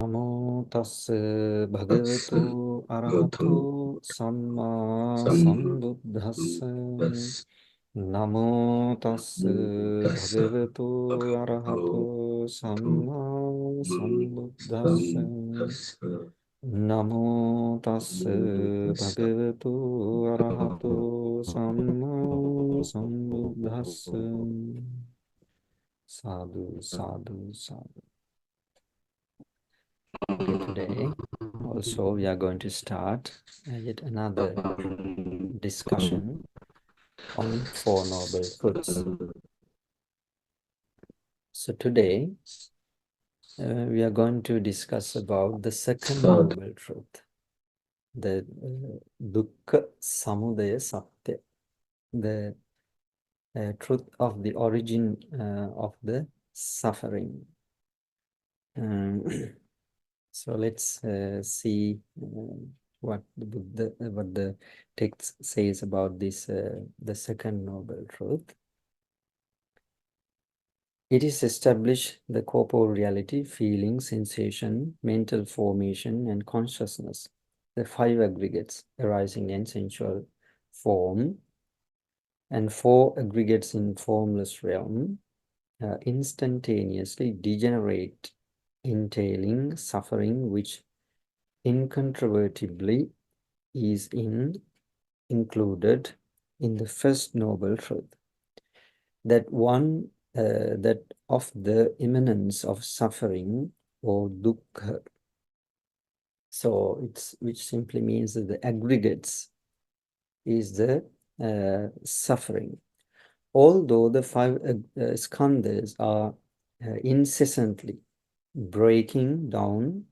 Namo tassa bhagavato arahato samma sambuddhassa. Namo tassa bhagavato arahato samma sambuddhassa. Namo tassa bhagavato arahato samma sambuddhassa. Sadhu, sadhu, sadhu. Okay, today also we are going to start yet another discussion on Four Noble Truths. So today we are going to discuss about the second Noble Truth, the Dukkha Samudaya Satya, the truth of the origin of the suffering. So let's see what the text says about this, the second noble truth. It is established the corporeal reality, feeling, sensation, mental formation, and consciousness, the five aggregates arising in sensual form, and four aggregates in formless realm, instantaneously degenerate, entailing suffering, which incontrovertibly is included in the first noble truth, that one that of the immanence of suffering or dukkha. So it's, which simply means that the aggregates is the suffering. Although the five skandhas are incessantly breaking down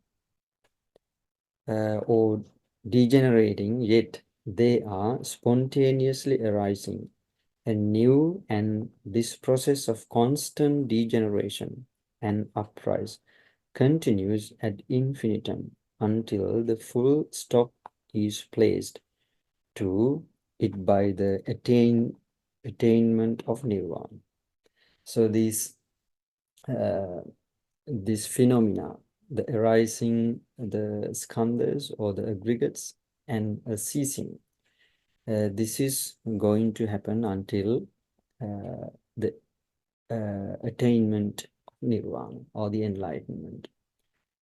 or degenerating, yet they are spontaneously arising anew, and this process of constant degeneration and uprise continues ad infinitum until the full stop is placed to it by the attainment of nirvana. So these phenomena, the arising, the skandhas or the aggregates, and a ceasing, this is going to happen until the attainment of nirvana or the enlightenment.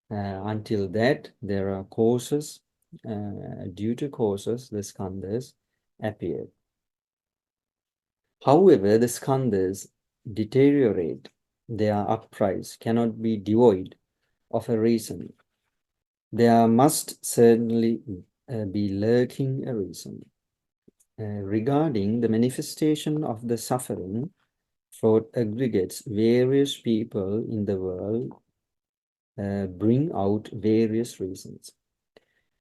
Until that, there are causes, due to causes, the skandhas appear. However, the skandhas deteriorate, their uprise cannot be devoid of a reason. There must certainly be lurking a reason. Regarding the manifestation of the suffering, thought aggregates, various people in the world bring out various reasons.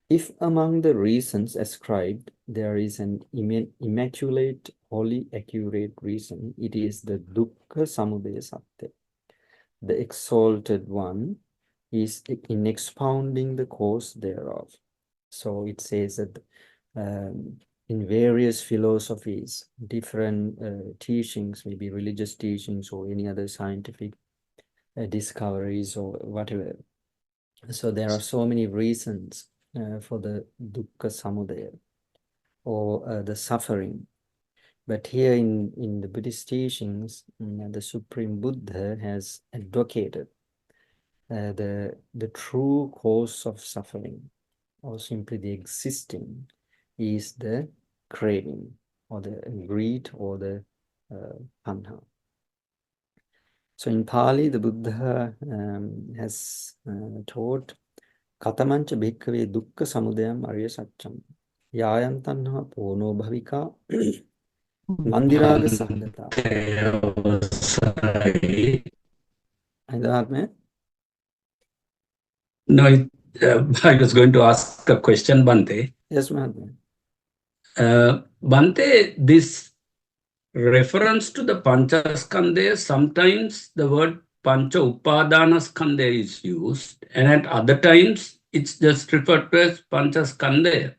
If among the reasons ascribed there is an immaculate, wholly accurate reason, it is the dukkha samudaya satya. The exalted one is in expounding the cause thereof. So it says that in various philosophies, different teachings, maybe religious teachings or any other scientific discoveries or whatever. So there are so many reasons for the dukkha samudaya or the suffering. But here in the Buddhist teachings, the Supreme Buddha has advocated the true cause of suffering, or simply the existing, is the craving or the greed or the tanha. So in Pali, the Buddha has taught Katamancha bhikkhave dukkha samudayam arya satcham yayam tanha pono bhavika mandiraga sahagata. No, I was going to ask a question, Bante. Yes, Mahatma. Bante, this reference to the Panchaskandha, sometimes the word Pancha Upadanaskandha is used, and at other times it's just referred to as Panchaskandha.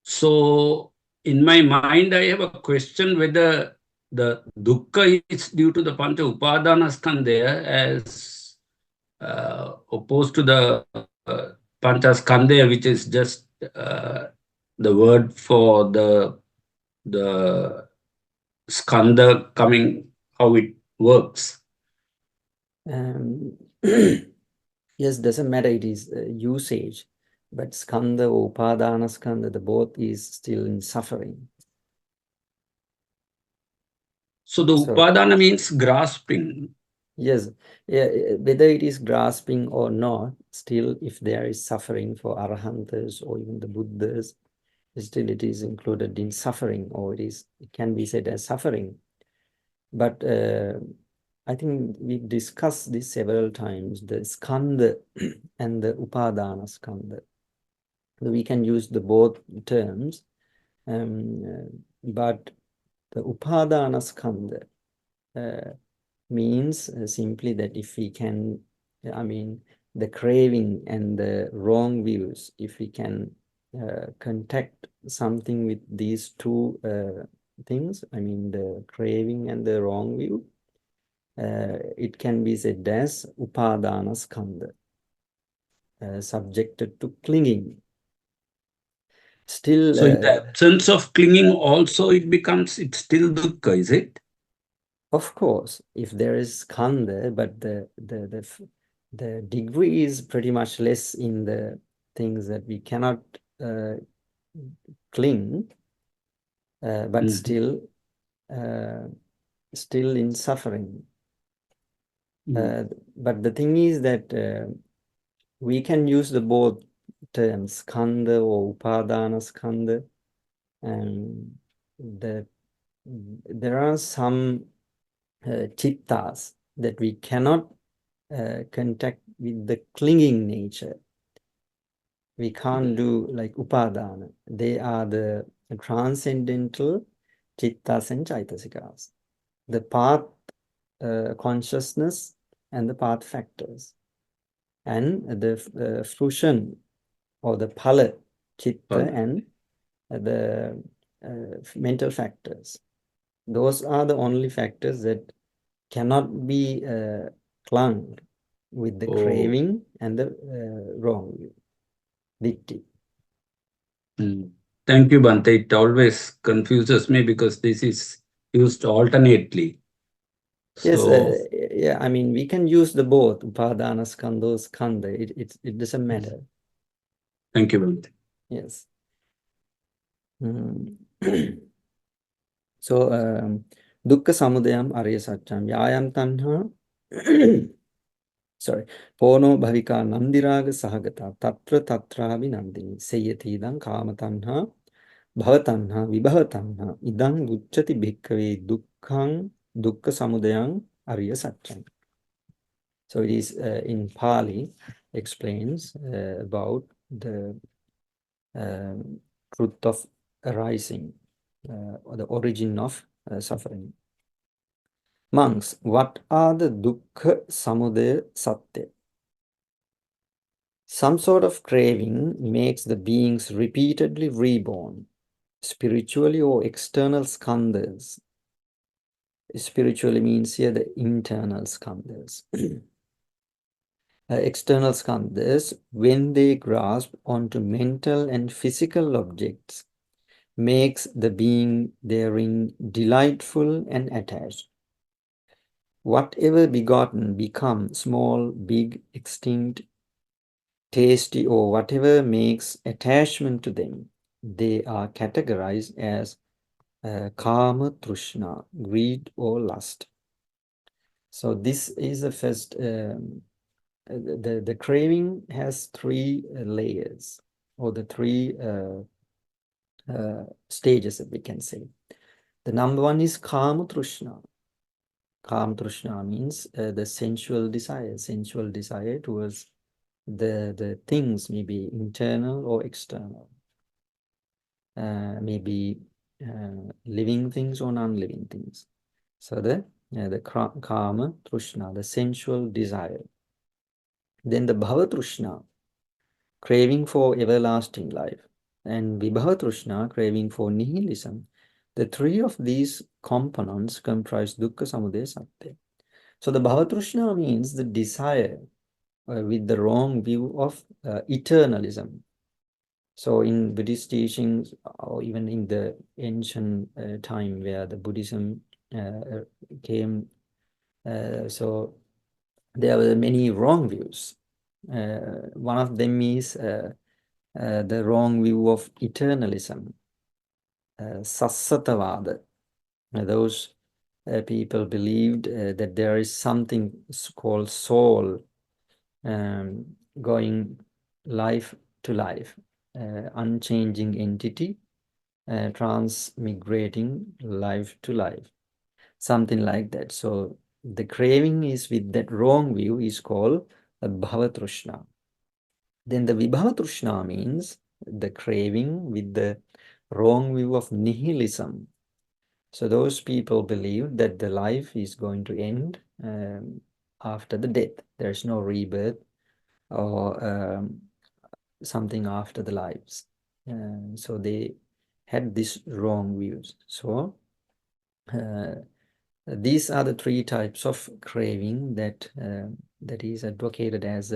So, in my mind, I have a question whether the dukkha is due to the Pancha Upadanaskandha as opposed to the Panchaskandha, which is just the word for the skandha coming, how it works. Yes, doesn't matter, it is usage, but skandha or upadana skandha, the both is still in suffering. So the upadana means grasping. Yes, whether it is grasping or not, still if there is suffering for Arahantas or even the Buddhas, still it is included in suffering, or it can be said as suffering. But I think we've discussed this several times, the skandha and the upadana skandha. We can use the both terms, but the upadana skandha means simply that if we can, the craving and the wrong views, if we can contact something with these two things, the craving and the wrong view, it can be said as upadana skandha, subjected to clinging. Still, so in the absence of clinging also it's still dukkha, is it? Of course, if there is skandha, but the degree is pretty much less in the things that we cannot cling, but still in suffering. But the thing is that we can use the both terms, skandha or upadana skandha, and there are some chittas that we cannot contact with the clinging nature. We can't do like upadana. They are the transcendental chittas and chaitasikas, the path consciousness and the path factors, and the fruition or the phala chitta and the mental factors. Those are the only factors that cannot be clung with the craving and the wrong view. Ditti. Thank you, Bhante. It always confuses me because this is used alternately. Yes, So, yeah, we can use the both, upadana skandha, skandha. It doesn't matter. Thank you, Bhante. Yes. So, dukkha samudayam arya satcham yayam tanha sorry, pono bhavika nandiraga sahagata tatra tatravi nandini seyati idam kama tanha bhavatanha vibhavatanha idam uccati bhikkhave dukkha samudayam arya satcham. So it is in Pali explains about the truth of arising or the origin of suffering. Monks, what are the dukkha samudaya satya? Some sort of craving makes the beings repeatedly reborn, spiritually or external skandhas. Spiritually means here the internal skandhas. External skandhas, when they grasp onto mental and physical objects, makes the being therein delightful and attached. Whatever begotten become small, big, extinct, tasty, or whatever makes attachment to them, they are categorized as kama trishna, greed or lust. So this is the first, the craving has three layers, or the three stages that we can say. The number one is kama trishna. Kama trishna means the sensual desire towards the things, maybe internal or external, maybe living things or non-living things. So the kama trishna, the sensual desire. Then the bhava trishna, craving for everlasting life, and vibhava trishna, craving for nihilism. The three of these components comprise dukkha samudaya satya. So the bhava trishna means the desire with the wrong view of eternalism. So in Buddhist teachings, or even in the ancient time where the Buddhism came, so there were many wrong views. One of them is the wrong view of eternalism, Sassatavada. Those people believed that there is something called soul going life to life, unchanging entity, transmigrating life to life, something like that. So the craving is with that wrong view is called a bhavatrushna. Then the vibhavatrushna means the craving with the wrong view of nihilism. So those people believe that the life is going to end after the death. There's no rebirth or something after the lives. So they had these wrong views. So these are the three types of craving that that is advocated as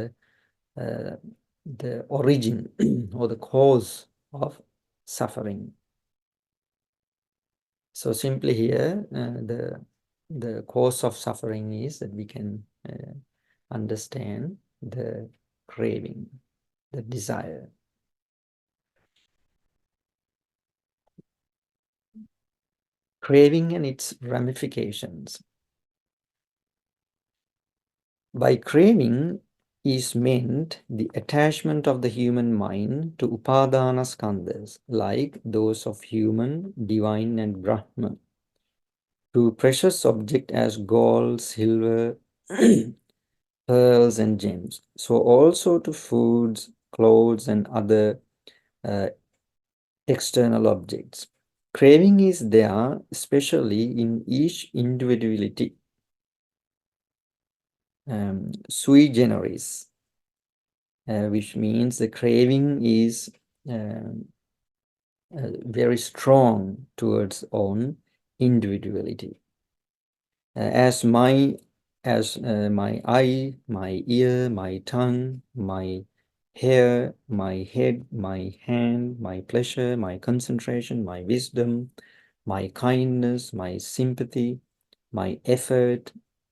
the origin or the cause of suffering. So simply here, the cause of suffering is that we can understand the craving, the desire. Craving and its ramifications. By craving is meant the attachment of the human mind to upadana skandhas, like those of human, divine, and Brahma, to precious objects as gold, silver, pearls, and gems. So also to foods, clothes, and other external objects. Craving is there, especially in each individuality. Sui generis, which means the craving is very strong towards own individuality. As my eye, my ear, my tongue, my hair, my head, my hand, my pleasure, my concentration, my wisdom, my kindness, my sympathy, my effort.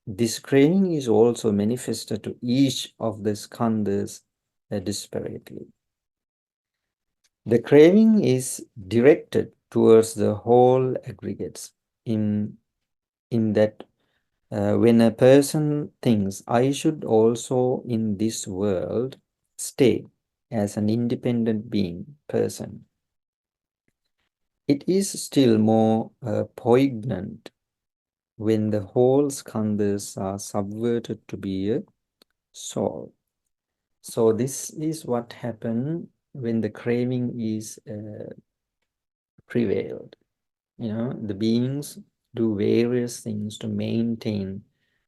This craving is also manifested to each of the skandhas disparately. The craving is directed towards the whole aggregates in that when a person thinks, I should also in this world stay as an independent being, person, it is still more poignant when the whole skandhas are subverted to be a soul. So this is what happened when the craving is prevailed. You know, the beings do various things to maintain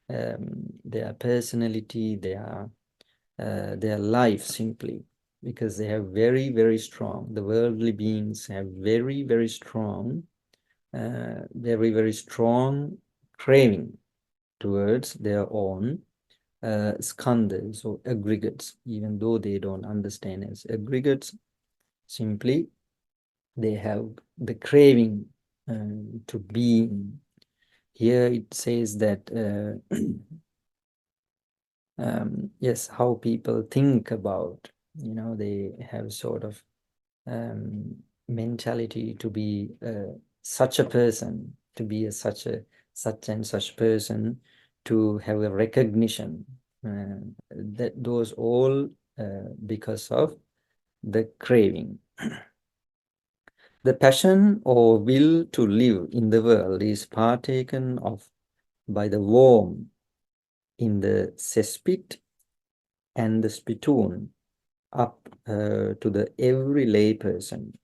their personality, their life simply, because they have very, very strong, the worldly beings have very, very strong, very strong craving towards their own skandhas or aggregates, even though they don't understand as aggregates, simply they have the craving to being. Here it says that yes, how people think about, you know, they have sort of mentality to be such a person, to be a such and such person, to have a recognition. That those all because of the craving. The passion or will to live in the world is partaken of by the worm in the cesspit and the spittoon up to the every lay person.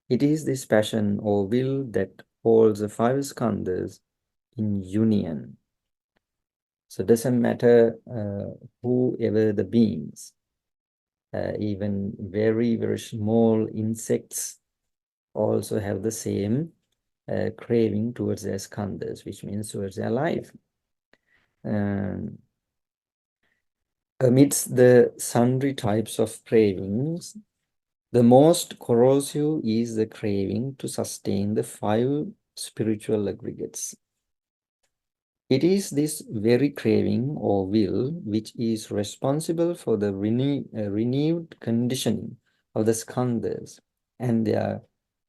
It is this passion or will that holds the five skandhas in union. So it doesn't matter whoever the beings, even very, very small insects also have the same craving towards their skandhas, which means towards their life. Amidst the sundry types of cravings, the most corrosive is the craving to sustain the 5 spiritual aggregates. It is this very craving or will which is responsible for the renewed conditioning of the skandhas and their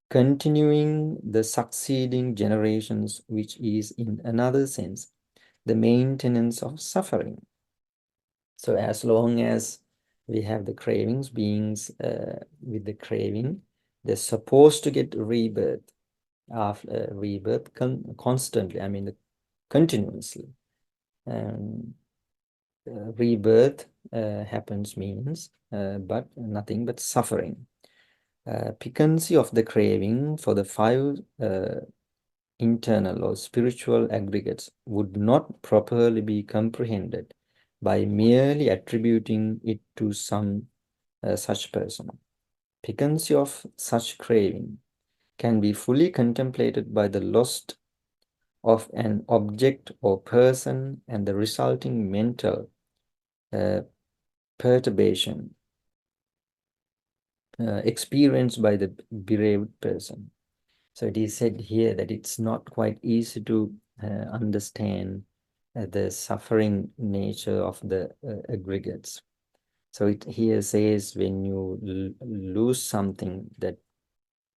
continuing the succeeding generations, which is in another sense the maintenance of suffering. So as long as we have the cravings, beings with the craving, they're supposed to get rebirth, after rebirth constantly, I mean continuously. Rebirth happens means but nothing but suffering. Piquancy of the craving for the 5 internal or spiritual aggregates would not properly be comprehended by merely attributing it to some such person. Piquancy of such craving can be fully contemplated by the loss of an object or person and the resulting mental perturbation experienced by the bereaved person. So it is said here that it's not quite easy to understand the suffering nature of the aggregates. So it here says when you lose something that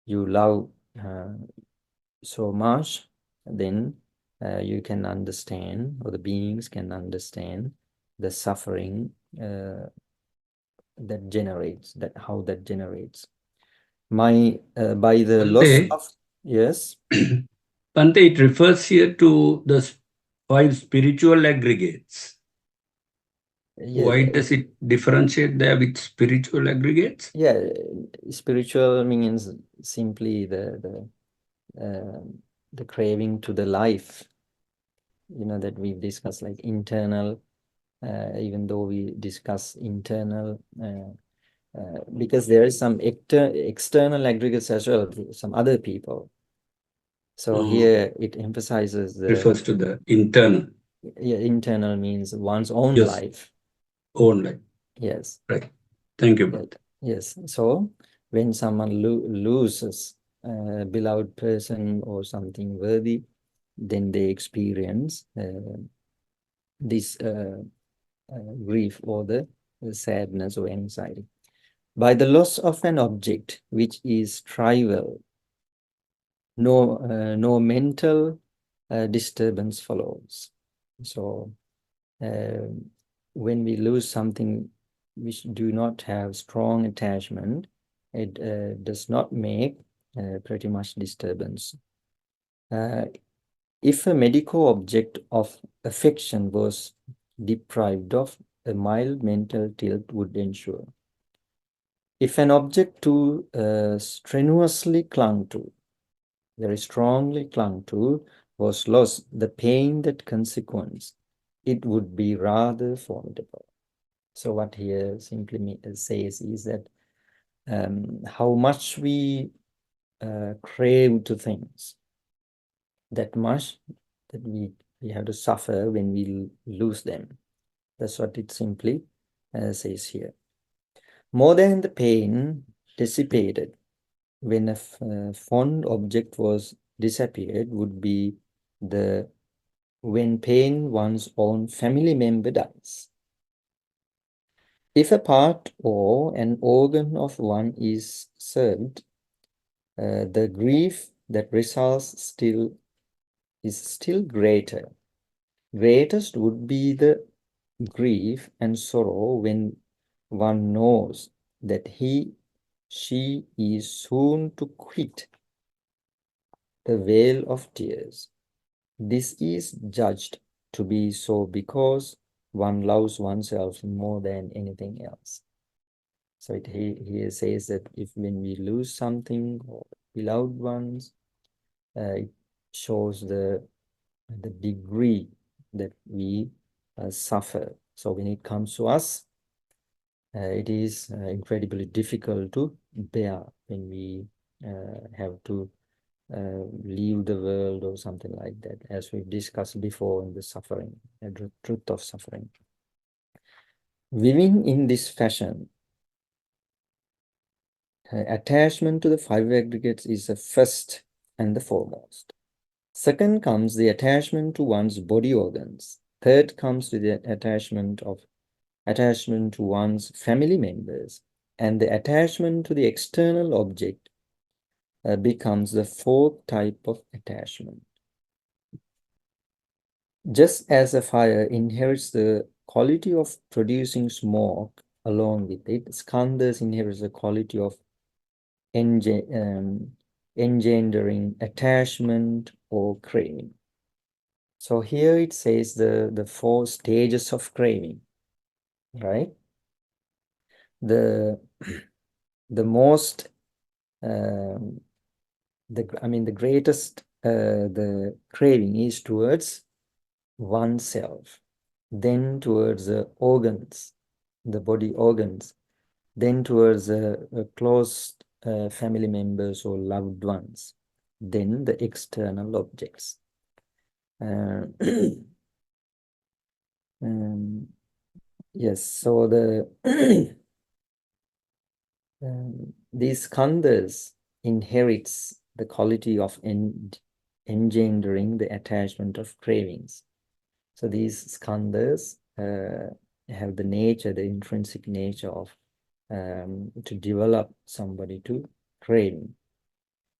you love so much, then you can understand, or the beings can understand, the suffering that generates, that how that generates. By the loss Bhante, of, yes. Bhante, it refers here to the 5 spiritual aggregates. Yeah, Why does it differentiate there with spiritual aggregates? yeah, spiritual means simply the craving to the life, that we've discussed, like internal, even though we discuss internal, because there is some external aggregates as well, some other people. So here it emphasizes Refers to the internal. Yeah, internal means one's own Yes. life. Own life. Yes. Right. Thank you. Right. Yes. So when someone loses a beloved person or something worthy, then they experience this grief or the sadness or anxiety. By the loss of an object which is trivial, no mental disturbance follows. So when we lose something which do not have strong attachment, it does not make pretty much disturbance. If a medical object of affection was deprived of, a mild mental tilt would ensure. If an object too strenuously clung to, very strongly clung to, was lost, the pain that consequence, it would be rather formidable. So what here simply says is that how much we crave to things, that much that we have to suffer when we lose them. That's what it simply says here. More than the pain dissipated when a fond object was disappeared would be the when pain one's own family member dies. If a part or an organ of one is served, the grief that results is still greater. Greatest would be the grief and sorrow when one knows that she is soon to quit the vale of tears. This is judged to be so because one loves oneself more than anything else. So he says that when we lose something or beloved ones, it shows the degree that we suffer. So when it comes to us, it is incredibly difficult to bear when we have to leave the world or something like that, as we've discussed before in the suffering, the truth of suffering. Viewing in this fashion, attachment to the five aggregates is the first and the foremost. Second comes the attachment to one's body organs. Third comes to the attachment to one's family members. And the attachment to the external object becomes the fourth type of attachment. Just as a fire inherits the quality of producing smoke, along with it, skandhas inherits the quality of engendering attachment or craving. So here it says the four stages of craving, right? The most the greatest the craving is towards oneself, then towards the organs, the body organs, then towards close family members or loved ones, then the external objects. Yes, so these skandhas inherits the quality of engendering the attachment of cravings. So these skandhas have the nature, the intrinsic nature of to develop somebody to craving.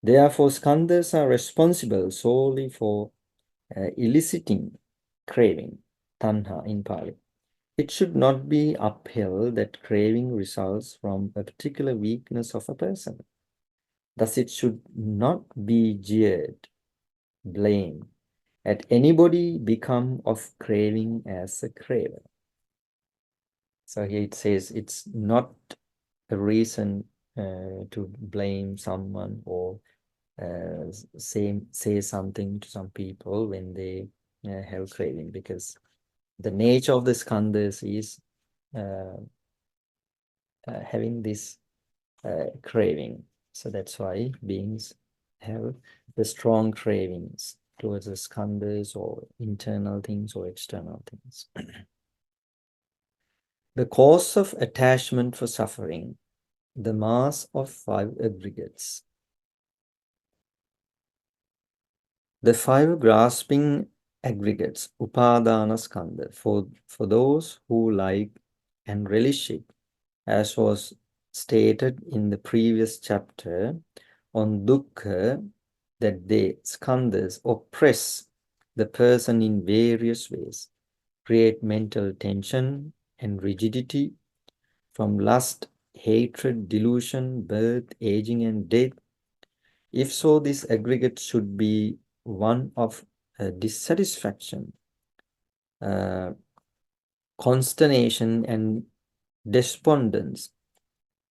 Therefore, skandhas are responsible solely for eliciting craving, tanha in Pali. It should not be upheld that craving results from a particular weakness of a person. Thus, it should not be jeered, blamed, at anybody become of craving as a craver. So here it says it's not a reason to blame someone or say something to some people when they have craving, because the nature of the skandhas is having this craving. So that's why beings have the strong cravings towards the skandhas or internal things or external things. The cause of attachment for suffering, the mass of five aggregates. The five grasping aggregates, upadana skandha, for those who like and relish it, as was stated in the previous chapter on dukkha, that the skandhas oppress the person in various ways, create mental tension and rigidity from lust, hatred, delusion, birth, aging, and death. If so, this aggregate should be one of dissatisfaction, consternation, and despondence,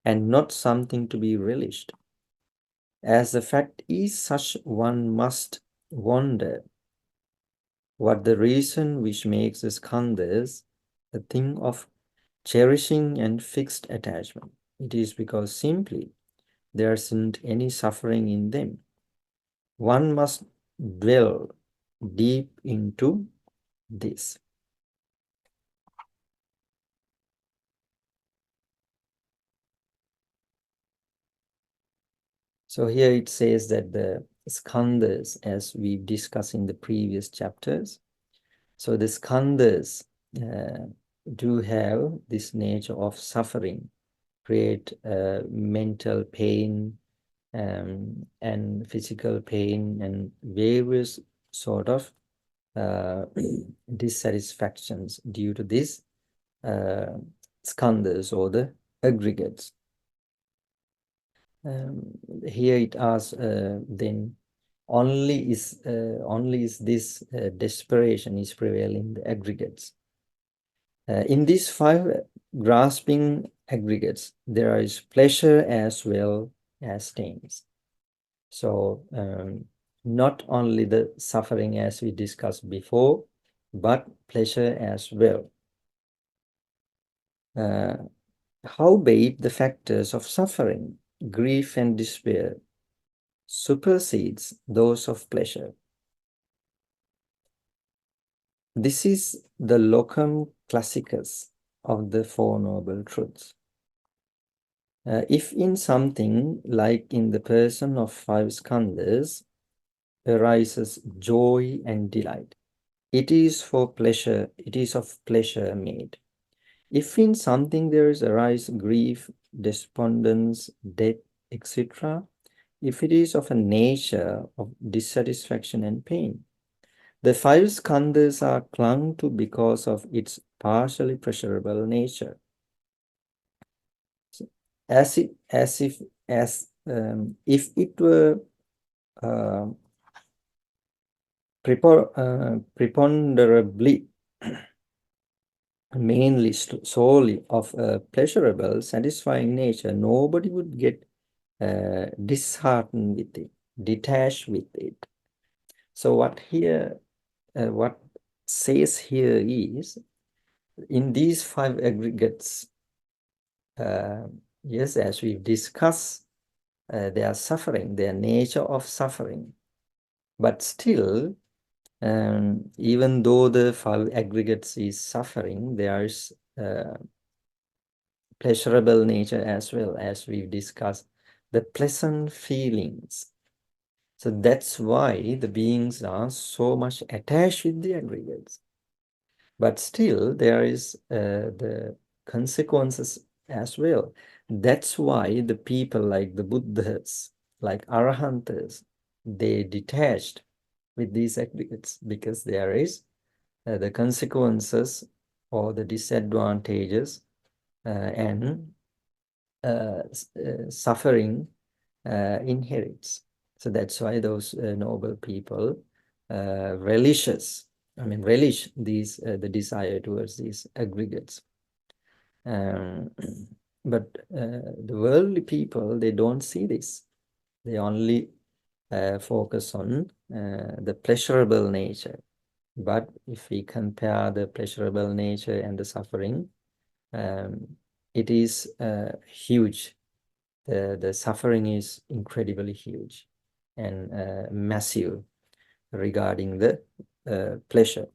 and not something to be relished. As the fact is such, one must wonder what the reason which makes the skandhas a thing of cherishing and fixed attachment. It is because simply there isn't any suffering in them. One must dwell deep into this. So here it says that the skandhas, as we discussed in the previous chapters, so the skandhas do have this nature of suffering, create mental pain and physical pain and various sort of dissatisfactions due to this skandhas or the aggregates. Here it asks then only is this desperation is prevailing the aggregates. In these five grasping aggregates, there is pleasure as well as pains. So not only the suffering as we discussed before, but pleasure as well. Howbeit the factors of suffering, grief and despair supersedes those of pleasure. This is the locum classicus of the Four Noble Truths. If in something, like in the person of five skandhas, arises joy and delight, it is for pleasure, it is of pleasure made. If in something there is arise grief, despondence, death, etc., if it is of a nature of dissatisfaction and pain, the five skandhas are clung to because of its partially pleasurable nature. So, if it were preponderably mainly solely of a pleasurable, satisfying nature, nobody would get disheartened with it, detached with it. So what says here is, in these five aggregates, yes, as we've discussed, their suffering, their nature of suffering, but still, even though the five aggregates is suffering, there is pleasurable nature as well, as we've discussed, the pleasant feelings. So that's why the beings are so much attached with the aggregates. But still, there is the consequences as well. That's why the people like the Buddhas, like Arahants, they detached with these aggregates, because there is the consequences or the disadvantages and suffering inherits. So that's why those noble people relish these the desire towards these aggregates. But the worldly people, they don't see this. They only focus on the pleasurable nature. But if we compare the pleasurable nature and the suffering, it is huge. The suffering is incredibly huge and massive regarding the pleasure.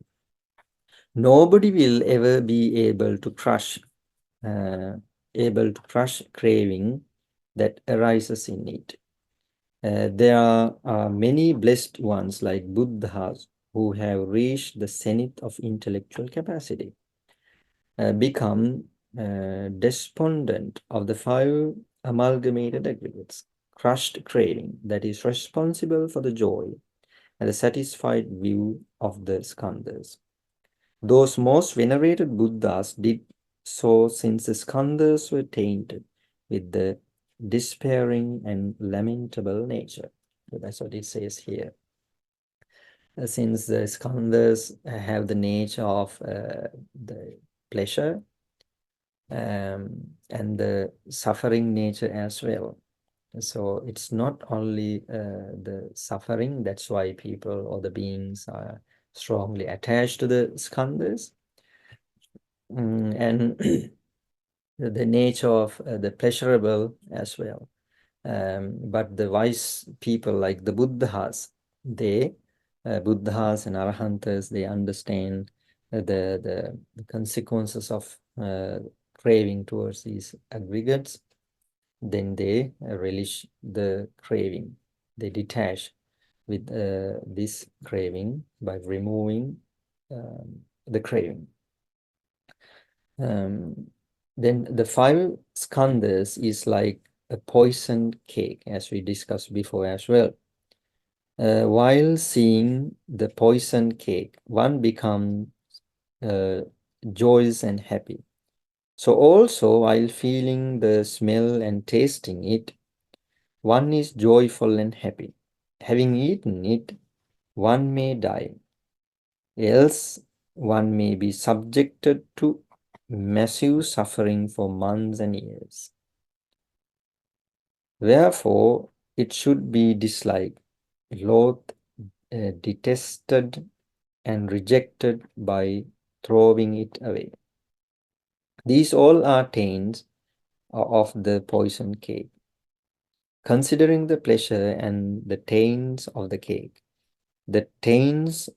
Nobody will ever be able to crush craving that arises in it. There are many blessed ones like Buddhas who have reached the zenith of intellectual capacity, become despondent of the five amalgamated aggregates, crushed craving that is responsible for the joy and the satisfied view of the skandhas. Those most venerated Buddhas did so since the skandhas were tainted with the despairing and lamentable nature. So that's what it says here. Since the skandhas have the nature of the pleasure and the suffering nature as well. So it's not only the suffering, that's why people or the beings are strongly attached to the skandhas. And the nature of the pleasurable as well. But the wise people like the Buddhas, Buddhas and Arahants, they understand the consequences of craving towards these aggregates. Then they relish the craving. They detach with this craving by removing the craving. Then the five skandhas is like a poisoned cake, as we discussed before as well. While seeing the poisoned cake, one becomes joyous and happy. So also, while feeling the smell and tasting it, one is joyful and happy. Having eaten it, one may die. Else, one may be subjected to massive suffering for months and years. Wherefore, it should be disliked, loathed, detested, and rejected by throwing it away. These all are taints of the poison cake. Considering the pleasure and the taints of the cake, the taints,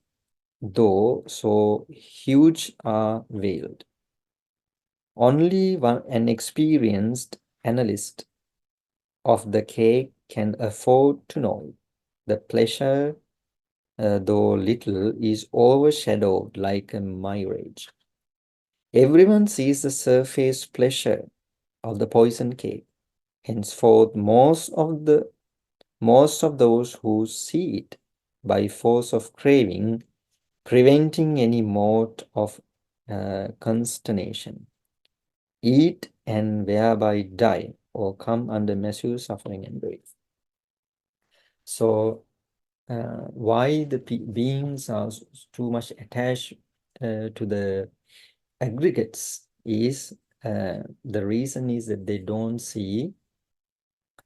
though so huge, are veiled. Only an experienced analyst of the cake can afford to know. The pleasure, though little, is overshadowed like a mirage. Everyone sees the surface pleasure of the poison cake. Henceforth, most of those who see it by force of craving, preventing any mode of consternation, eat and thereby die or come under massive suffering and grief. So, why the beings are too much attached to the aggregates is the reason is that they don't see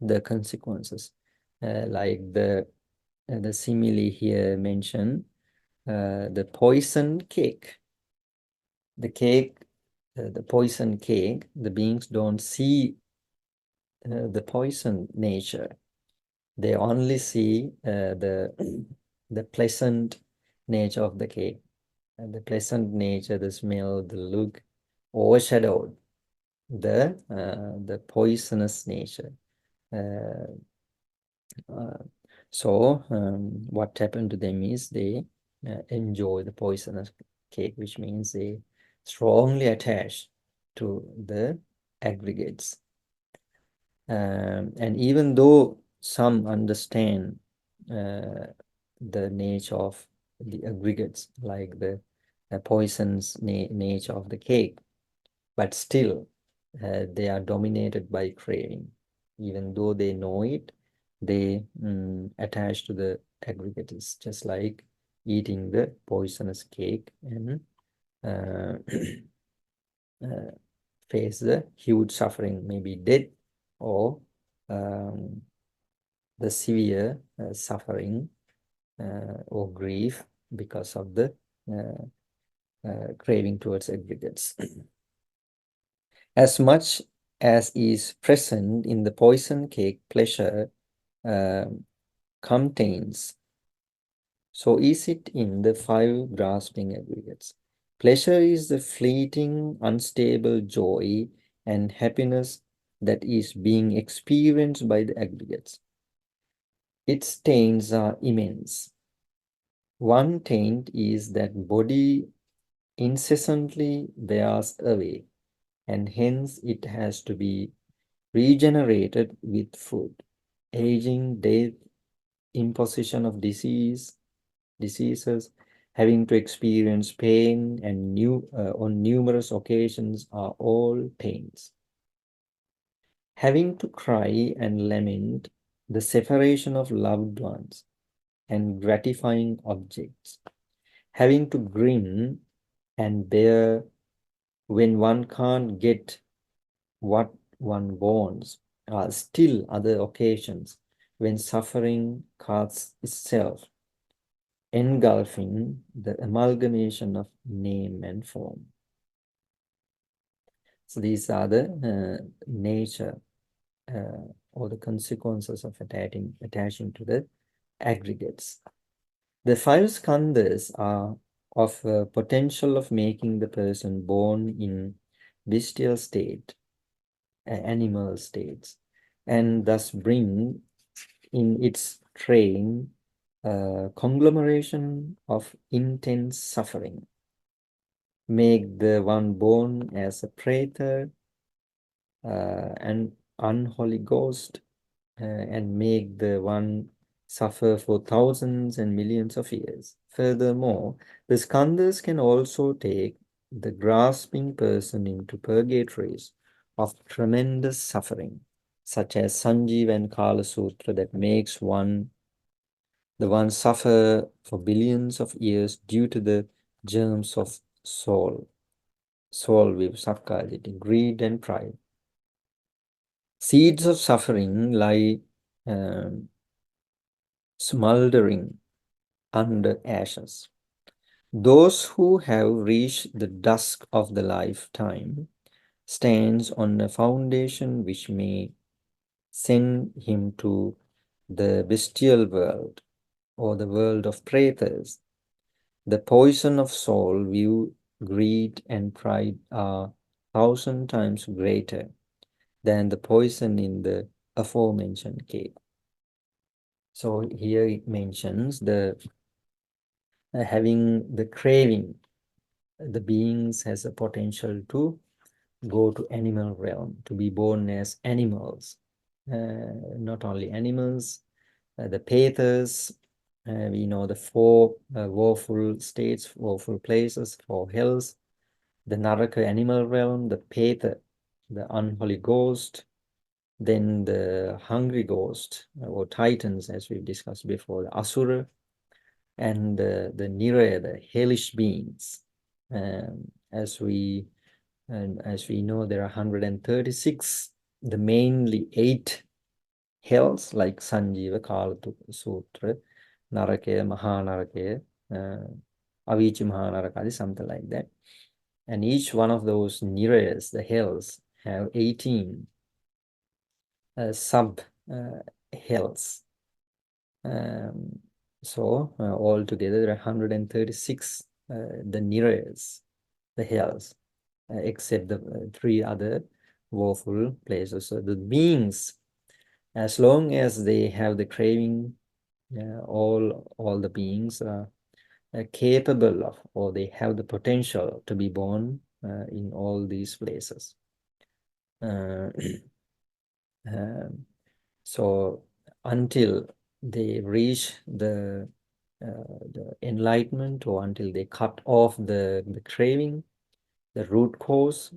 the consequences, like the simile here mentioned, the poison cake. The poison cake, the beings don't see the poison nature. They only see the pleasant nature of the cake. And the pleasant nature, the smell, the look, overshadowed the poisonous nature. So what happened to them is they enjoy the poisonous cake, which means they strongly attach to the aggregates. And even though some understand the nature of the aggregates, like the poison's nature of the cake, but still they are dominated by craving. Even though they know it, they attach to the aggregates, just like eating the poisonous cake and face the huge suffering, maybe death or the severe suffering or grief because of the craving towards aggregates. As much as is present in the poison cake, pleasure contains, so is it in the 5 grasping aggregates. Pleasure is the fleeting, unstable joy and happiness that is being experienced by the aggregates. Its taints are immense. One taint is that body incessantly wears away, and hence it has to be regenerated with food. Aging, death, imposition of diseases, having to experience pain and on numerous occasions are all taints. Having to cry and lament the separation of loved ones and gratifying objects. Having to grin and bear when one can't get what one wants are still other occasions when suffering casts itself, engulfing the amalgamation of name and form. So these are the nature or the consequences of attaching to the aggregates. The 5 skandhas are of potential of making the person born in bestial state, animal states, and thus bring in its train conglomeration of intense suffering. Make the one born as a praetor and unholy ghost, and make the one suffer for thousands and millions of years. Furthermore, the skandhas can also take the grasping person into purgatories of tremendous suffering, such as Sanjeev and Kala Sutra, that makes the one suffer for billions of years due to the germs of soul with sakkaya, greed and pride. Seeds of suffering lie smoldering under ashes. Those who have reached the dusk of the lifetime stands on a foundation which may send him to the bestial world or the world of pretas. The poison of soul, view, greed, and pride are 1,000 times greater than the poison in the aforementioned cave. So here it mentions the having the craving. The beings has a potential to go to animal realm, to be born as animals. Not only animals, the pathas, we know the four woeful states, woeful places, four hells, the Naraka animal realm, the Petha, the unholy ghost, then the hungry ghost or titans, as we've discussed before, the Asura, and the Niraya, the hellish beings. As we know, there are 136, the mainly 8 hells like Sanjiva, Kala Sutra, Narakaya, Mahanaraka, Avichi Mahanaraka, something like that. And each one of those Nirayas, the hells, have 18 sub hells. So altogether there are 136 the Nirayas, the hells, except the 3 other woeful places. So the beings, as long as they have the craving, all the beings are capable of, or they have the potential to be born in all these places. So until they reach the enlightenment, or until they cut off the craving, the root cause,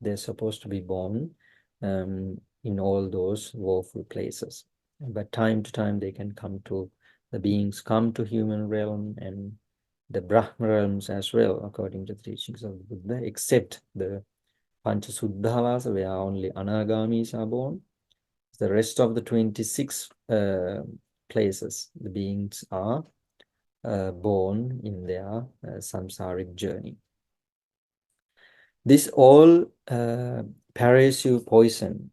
they're supposed to be born in all those woeful places. But time to time they can come to, the beings come to human realm and the Brahma realms as well, according to the teachings of the Buddha, except the Panchasuddhavasa, where only Anagamis are born. The rest of the 26 places, the beings are born in their samsaric journey. This all parachute poison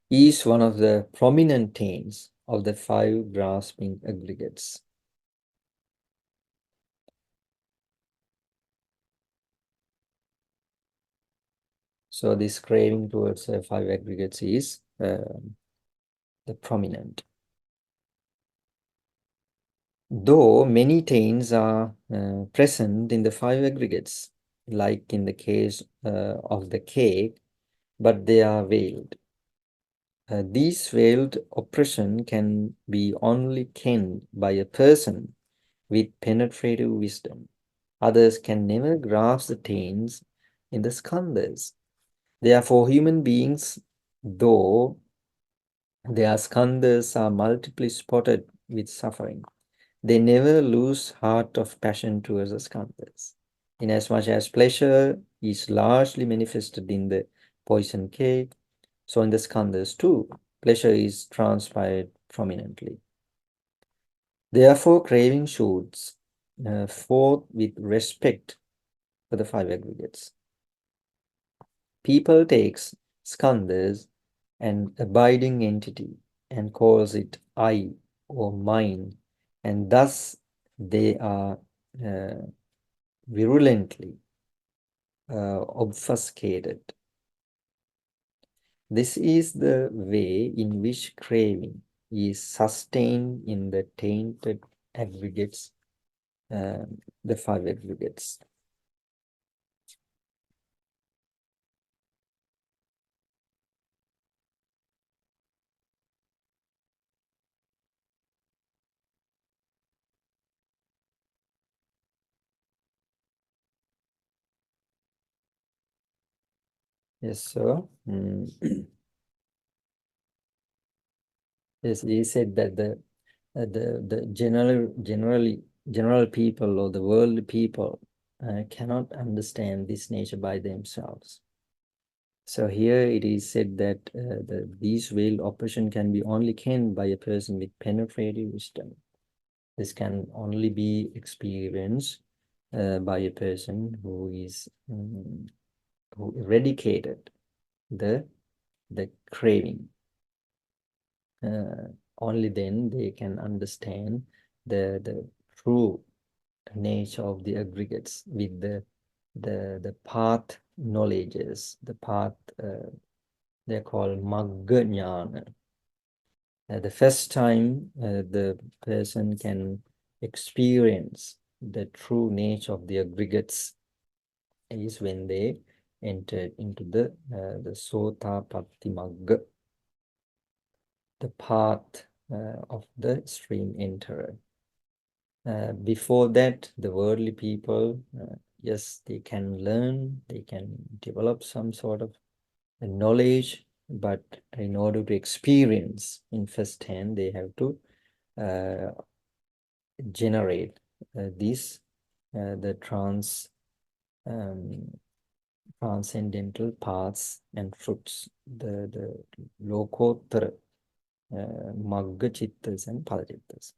is one of the prominent taints of the 5 grasping aggregates. So this craving towards 5 aggregates is the prominent. Though many taints are present in the 5 aggregates, like in the case of the cake, but they are veiled. These veiled oppression can be only kenned by a person with penetrative wisdom. Others can never grasp the taints in the skandhas. Therefore, human beings, though their skandhas are multiply spotted with suffering, they never lose heart of passion towards the skandhas. Inasmuch as pleasure is largely manifested in the poison cake, so in the skandhas too, pleasure is transpired prominently. Therefore, craving shoots forth with respect for the 5 aggregates. People takes skandhas an abiding entity and calls it I or mine, and thus they are virulently obfuscated. This is the way in which craving is sustained in the tainted aggregates, the 5 aggregates. Yes, sir. Yes, he said that the general people or the world people cannot understand this nature by themselves. So here it is said that these veiled oppression can be only kenned by a person with penetrative wisdom. This can only be experienced by a person who is who eradicated the craving. Only then they can understand the true nature of the aggregates with the path knowledges, the path they're called Magga Jnana. The first time the person can experience the true nature of the aggregates is when they enter into the Sotapatti Magga, the path of the stream enterer. Before that, the worldly people, yes, they can learn, they can develop some sort of knowledge, but in order to experience in first hand, they have to generate the transcendental paths and fruits, the lokottara magga chittas and phalachittas.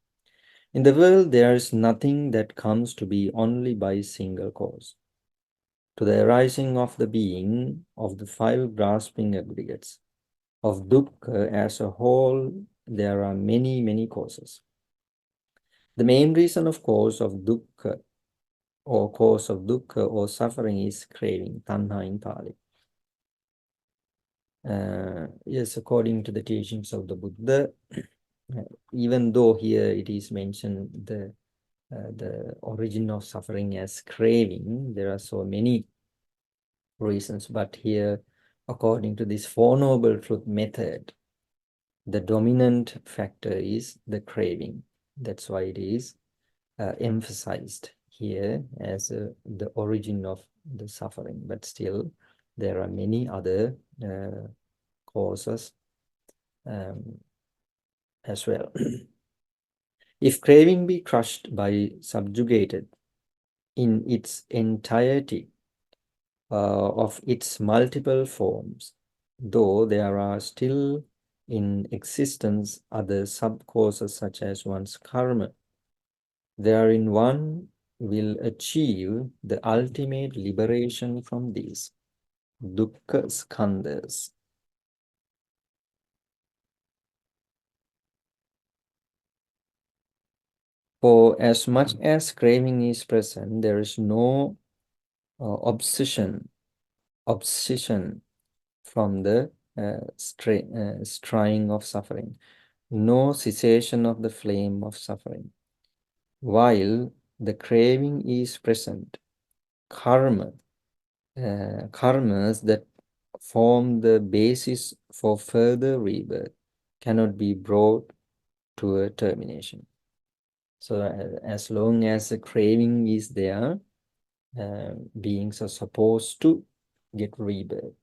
In the world, there is nothing that comes to be only by single cause. To the arising of the being of the five grasping aggregates of dukkha as a whole, there are many, many causes. The main reason, of course, of dukkha or suffering is craving, tanha in Pali. Yes, according to the teachings of the Buddha, even though here it is mentioned the origin of suffering as craving, there are so many reasons, but here, according to this Four Noble Truth method, the dominant factor is the craving. That's why it is emphasized here as the origin of the suffering, but still there are many other causes as well. If craving be crushed by subjugated in its entirety of its multiple forms, though there are still in existence other sub-causes such as one's karma, therein one will achieve the ultimate liberation from these dukkha skandhas. For as much as craving is present, there is no obsession from the straying of suffering, no cessation of the flame of suffering. While the craving is present, karmas that form the basis for further rebirth cannot be brought to a termination. So as long as the craving is there, beings are supposed to get rebirth.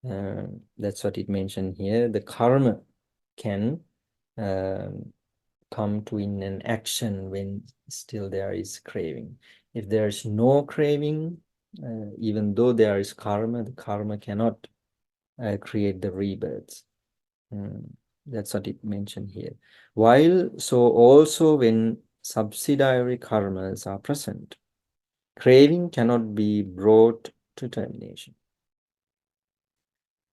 That's what it mentioned here. The karma can come to in an action when still there is craving. If there is no craving, even though there is karma, the karma cannot create the rebirths. That's what it mentioned here. While so also when subsidiary karmas are present, craving cannot be brought to termination.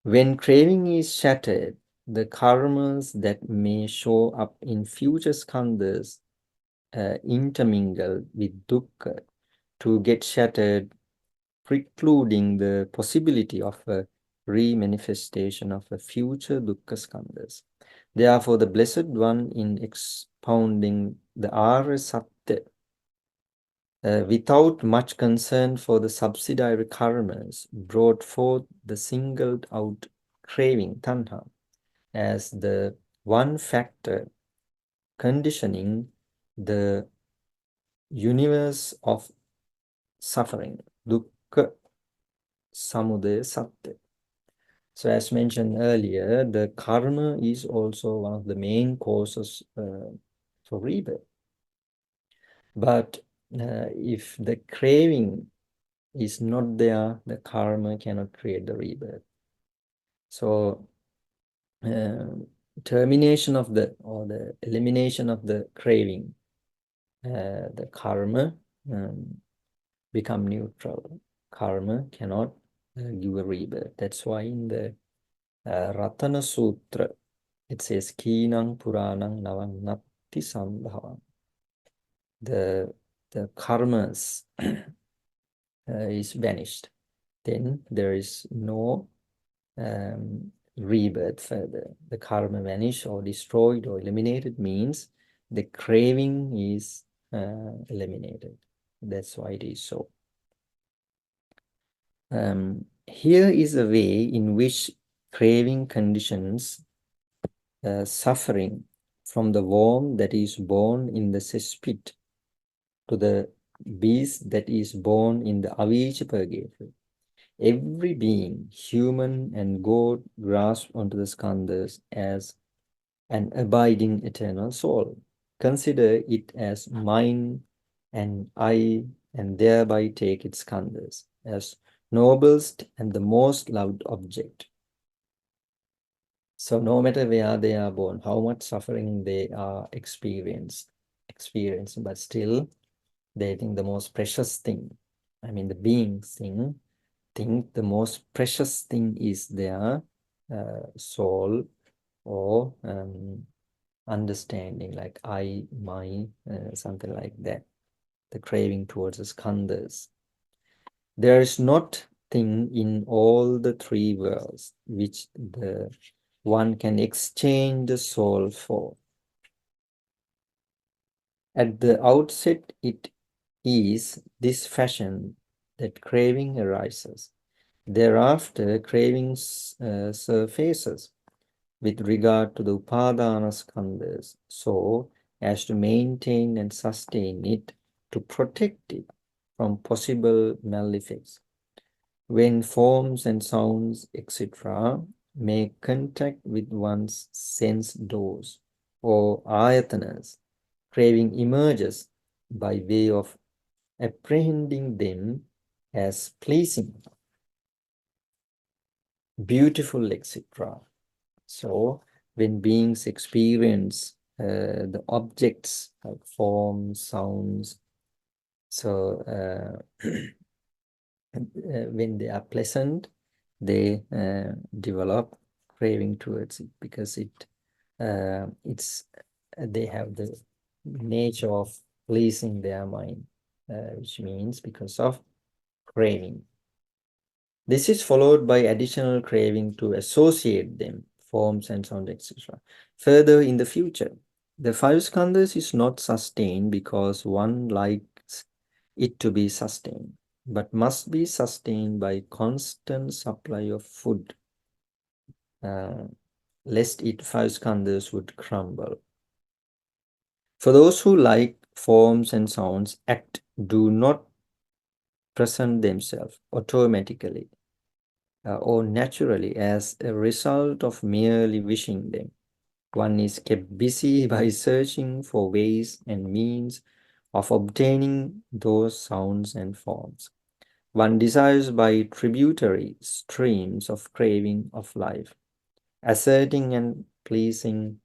When craving is shattered, the karmas that may show up in future skandhas intermingle with dukkha to get shattered, precluding the possibility of a re-manifestation of a future dukkha skandhas. Therefore, the Blessed One, in expounding the Arya Satya, without much concern for the subsidiary karmas, brought forth the singled out craving, tanha, as the one factor conditioning the universe of suffering, dukkha samudaya satya. So as mentioned earlier, the karma is also one of the main causes for rebirth. But if the craving is not there, the karma cannot create the rebirth. So termination of the elimination of the craving, the karma become neutral. Karma cannot give a rebirth. That's why in the Ratana Sutra, it says, Kinang Puranang Navannatti Sambhavam. The the karmas is vanished. Then there is no rebirth further. The karma vanished or destroyed or eliminated means the craving is eliminated. That's why it is so. Here is a way in which craving conditions suffering from the worm that is born in the cesspit to the beast that is born in the avicii purgatory. Every being, human and God, grasp onto the skandhas as an abiding eternal soul. Consider it as mine and I, and thereby take its skandhas as noblest and the most loved object. So no matter where they are born, how much suffering they are experiencing, but still they think the most precious thing, I mean the beings think the most precious thing is their soul or understanding, like I, my, something like that, the craving towards the skandhas. There is not thing in all the three worlds which the one can exchange the soul for. At the outset, it is this fashion that craving arises. Thereafter, craving surfaces with regard to the upadana skandhas, so as to maintain and sustain it, to protect it from possible malefacts. When forms and sounds, etc., make contact with one's sense doors or ayatanas, craving emerges by way of apprehending them as pleasing, beautiful, etc. So when beings experience the objects like forms, sounds, so when they are pleasant, they develop craving towards it because it's they have the nature of pleasing their mind, which means because of craving. This is followed by additional craving to associate them, forms and sound, etc. Further in the future, the five skandhas is not sustained because one likes it to be sustained, but must be sustained by constant supply of food, lest it five skandhas would crumble. For those who like forms and sounds, act do not present themselves automatically or naturally as a result of merely wishing them. One is kept busy by searching for ways and means of obtaining those sounds and forms. One desires by tributary streams of craving of life, asserting and pleasing,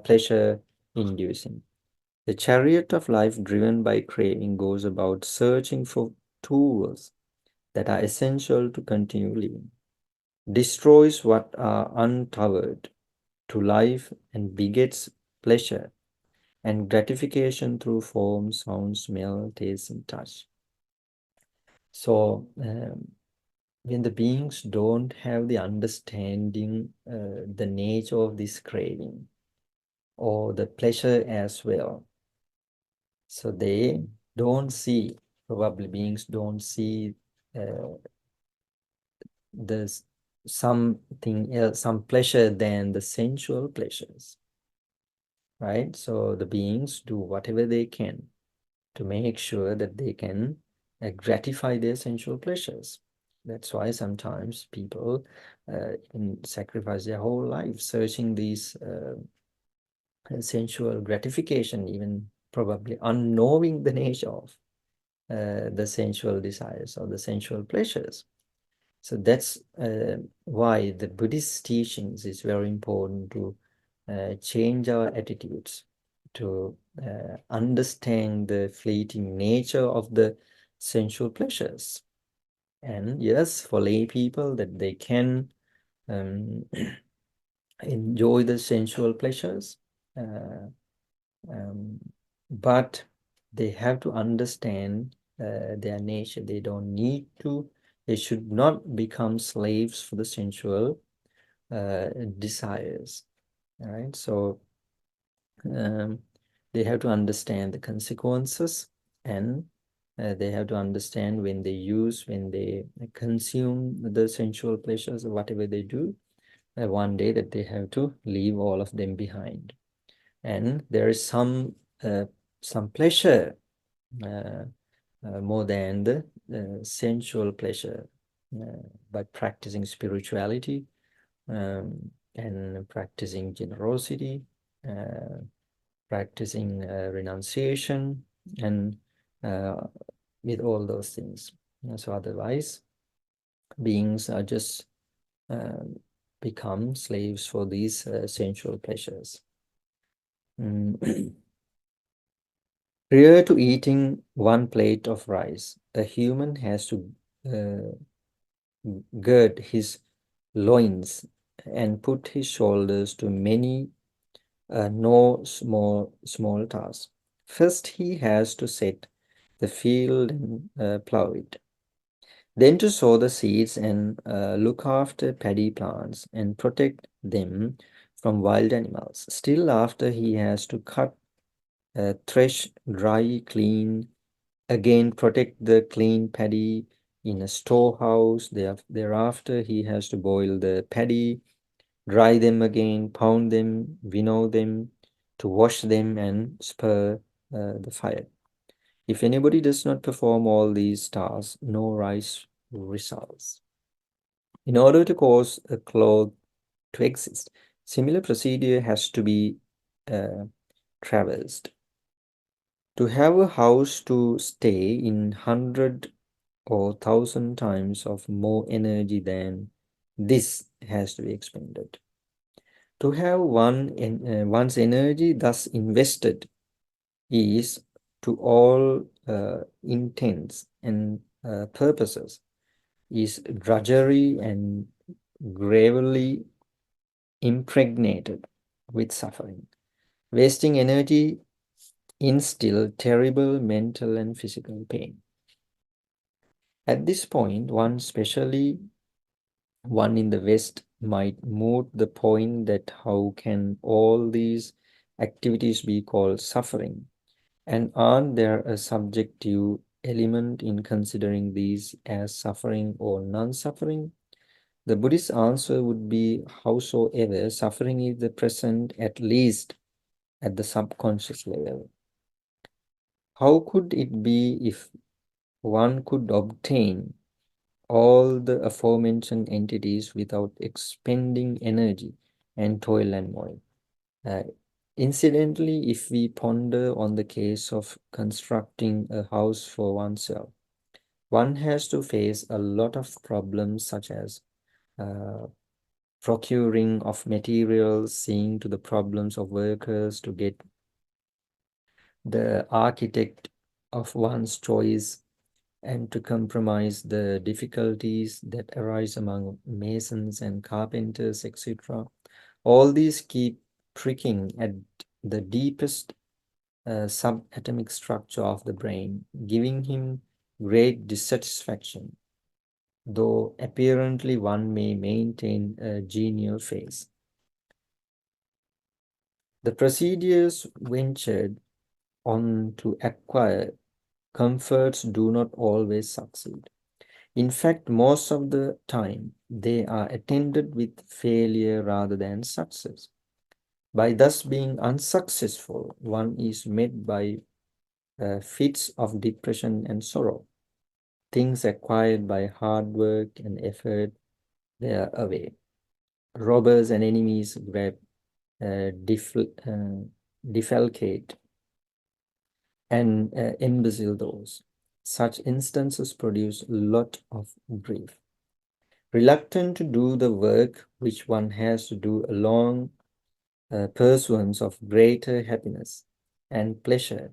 pleasure inducing. The chariot of life driven by craving goes about searching for tools that are essential to continue living, destroys what are uncovered to life, and begets pleasure and gratification through form, sound, smell, taste, and touch. So when the beings don't have the understanding, the nature of this craving or the pleasure as well, so they don't see, probably beings don't see there's something else, some pleasure than the sensual pleasures, right? So the beings do whatever they can to make sure that they can gratify their sensual pleasures. That's why sometimes people sacrifice their whole life searching these sensual gratification, even probably unknowing the nature of the sensual desires or the sensual pleasures. So that's why the Buddhist teachings is very important to change our attitudes, to understand the fleeting nature of the sensual pleasures. And yes, for lay people, that they can enjoy the sensual pleasures, but they have to understand their nature. They should not become slaves for the sensual desires. All right, so they have to understand the consequences, and they have to understand when they consume the sensual pleasures or whatever they do, one day that they have to leave all of them behind. And there is some pleasure more than the sensual pleasure by practicing spirituality and practicing generosity, practicing renunciation, and with all those things. So otherwise, beings are just become slaves for these sensual pleasures. Prior to eating one plate of rice, a human has to gird his loins and put his shoulders to many no small tasks. First, he has to set the field and plow it. Then to sow the seeds and look after paddy plants and protect them from wild animals. Still after, he has to cut, thresh, dry, clean, again protect the clean paddy in a storehouse. Thereafter, he has to boil the paddy, dry them again, pound them, winnow them, to wash them and spur the fire. If anybody does not perform all these tasks, no rice results. In order to cause a cloth to exist, similar procedure has to be traversed. To have a house to stay in 100 or 1,000 times of more energy than this has to be expended. To have one's energy thus invested is, to all intents and purposes, is drudgery and gravely impregnated with suffering. Wasting energy instills terrible mental and physical pain. At this point, especially one in the West, might moot the point that how can all these activities be called suffering? And aren't there a subjective element in considering these as suffering or non-suffering? The Buddhist answer would be, howsoever, suffering is the present, at least at the subconscious level. How could it be if one could obtain all the aforementioned entities without expending energy and toil and moil? Incidentally, if we ponder on the case of constructing a house for oneself, one has to face a lot of problems such as procuring of materials, seeing to the problems of workers, to get the architect of one's choice, and to compromise the difficulties that arise among masons and carpenters, etc. All these keep pricking at the deepest subatomic structure of the brain, giving him great dissatisfaction, though apparently one may maintain a genial face. The procedures ventured on to acquire comforts do not always succeed. In fact, most of the time, they are attended with failure rather than success. By thus being unsuccessful, one is met by fits of depression and sorrow. Things acquired by hard work and effort, they are away. Robbers and enemies grab, defalcate, and embezzle those. Such instances produce a lot of grief. Reluctant to do the work which one has to do along pursuance of greater happiness and pleasure,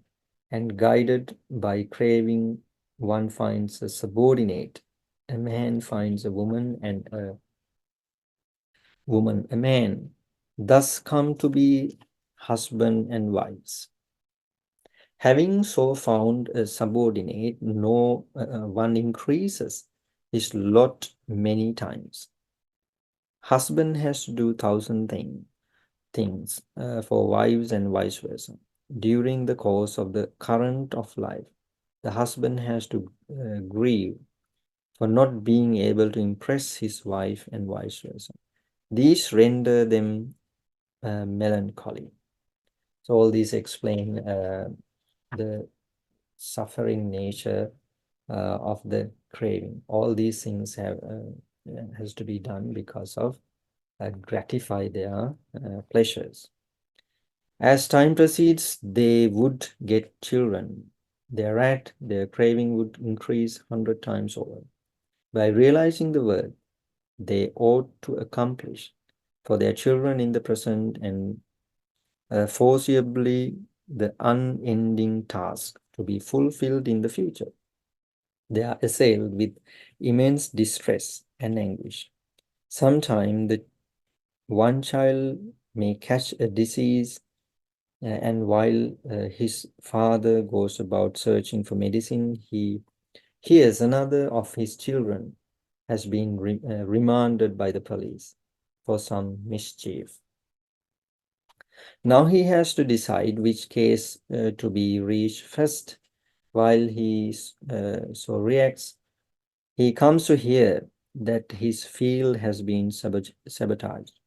and guided by craving, one finds a subordinate. A man finds a woman, and a woman a man. Thus come to be husband and wives. Having so found a subordinate, no one increases his lot many times. Husband has to do 1,000 things for wives and vice versa. During the course of the current of life, the husband has to grieve for not being able to impress his wife and vice versa. These render them melancholy. So all these explain the suffering nature of the craving. All these things has to be done because of gratify their pleasures. As time proceeds, they would get children. Thereat, their craving would increase 100 times over. By realizing the word, they ought to accomplish for their children in the present and foreseeably the unending task to be fulfilled in the future. They are assailed with immense distress and anguish. Sometimes the one child may catch a disease, and while his father goes about searching for medicine, he hears another of his children has been remanded by the police for some mischief. Now he has to decide which case to be reached first. While he so reacts, he comes to hear that his field has been sabotaged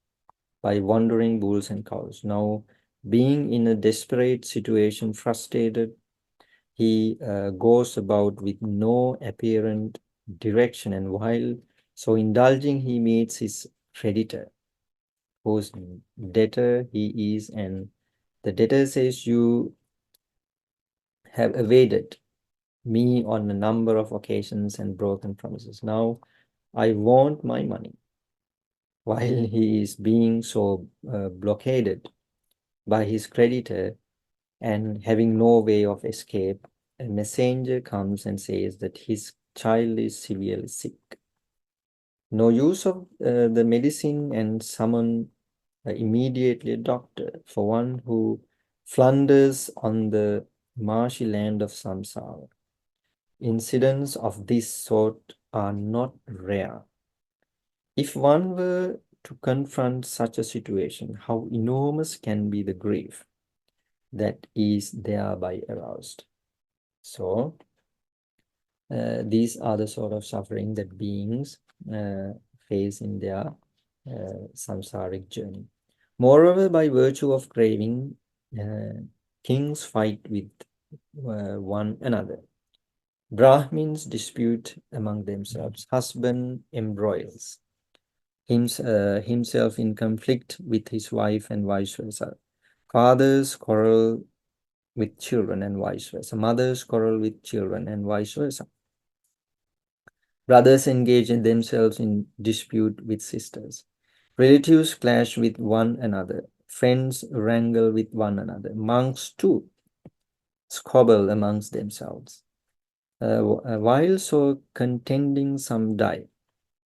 by wandering bulls and cows. Now, being in a desperate situation, frustrated, he goes about with no apparent direction, and while so indulging, he meets his creditor, whose debtor he is, and the debtor says, "You have evaded me on a number of occasions and broken promises. Now I want my money." While he is being so blockaded by his creditor and having no way of escape, a messenger comes and says that his child is severely sick. No use of the medicine, and summon immediately a doctor for one who flounders on the marshy land of samsara. Incidents of this sort are not rare. If one were to confront such a situation, how enormous can be the grief that is thereby aroused. So, these are the sort of suffering that beings face in their samsaric journey. Moreover, by virtue of craving, kings fight with one another. Brahmins dispute among themselves. Husband embroils himself in conflict with his wife and vice versa. Fathers quarrel with children and vice versa. Mothers quarrel with children and vice versa. Brothers engage in themselves in dispute with sisters. Relatives clash with one another. Friends wrangle with one another. Monks too squabble amongst themselves. While so contending, some die,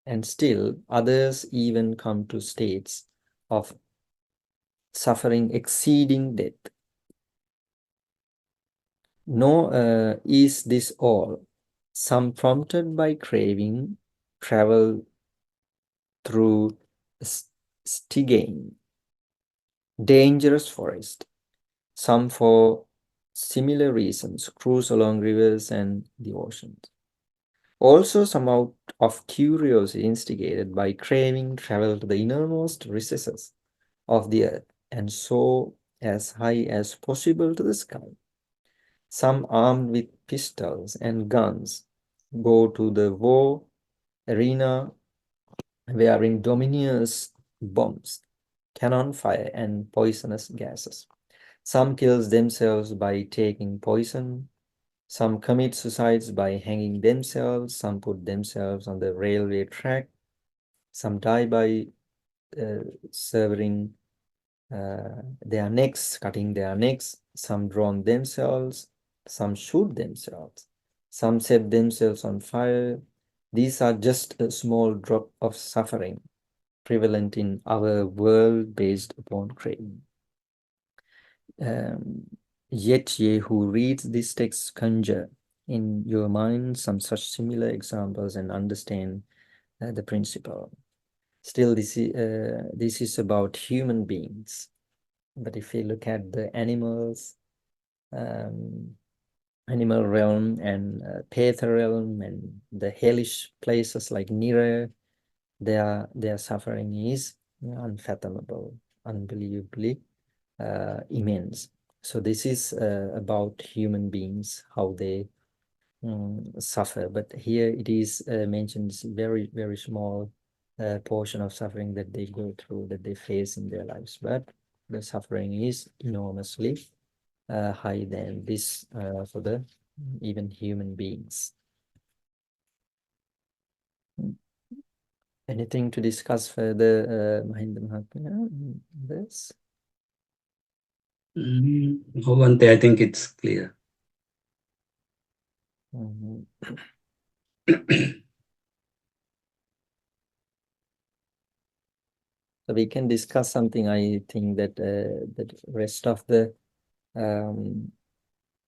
and still others even come to states of suffering exceeding death. Nor is this all. Some, prompted by craving, travel through Stygian, dangerous forest. Some, for similar reasons, cruise along rivers and the oceans. Also, some out of curiosity, instigated by craving, travel to the innermost recesses of the earth and soar as high as possible to the sky. Some, armed with pistols and guns, go to the war arena wearing dominous bombs, cannon fire, and poisonous gases. Some kills themselves by taking poison. Some commit suicides by hanging themselves. Some put themselves on the railway track. Some die by severing their necks, cutting their necks. Some drown themselves. Some shoot themselves. Some set themselves on fire. These are just a small drop of suffering prevalent in our world based upon craving. Yet ye who reads this text conjure in your mind some such similar examples and understand the principle. Still, this is about human beings. But if you look at the animals, animal realm and Petha realm and the hellish places like Nira, their suffering is unfathomable, unbelievably immense. So this is about human beings, how they suffer. But here it is mentioned very, very small portion of suffering that they go through, that they face in their lives. But the suffering is enormously high than this for the even human beings. Anything to discuss further, Mahinda Mahatmya, this? Bhavante, I think it's clear. So we can discuss something. I think that the rest of the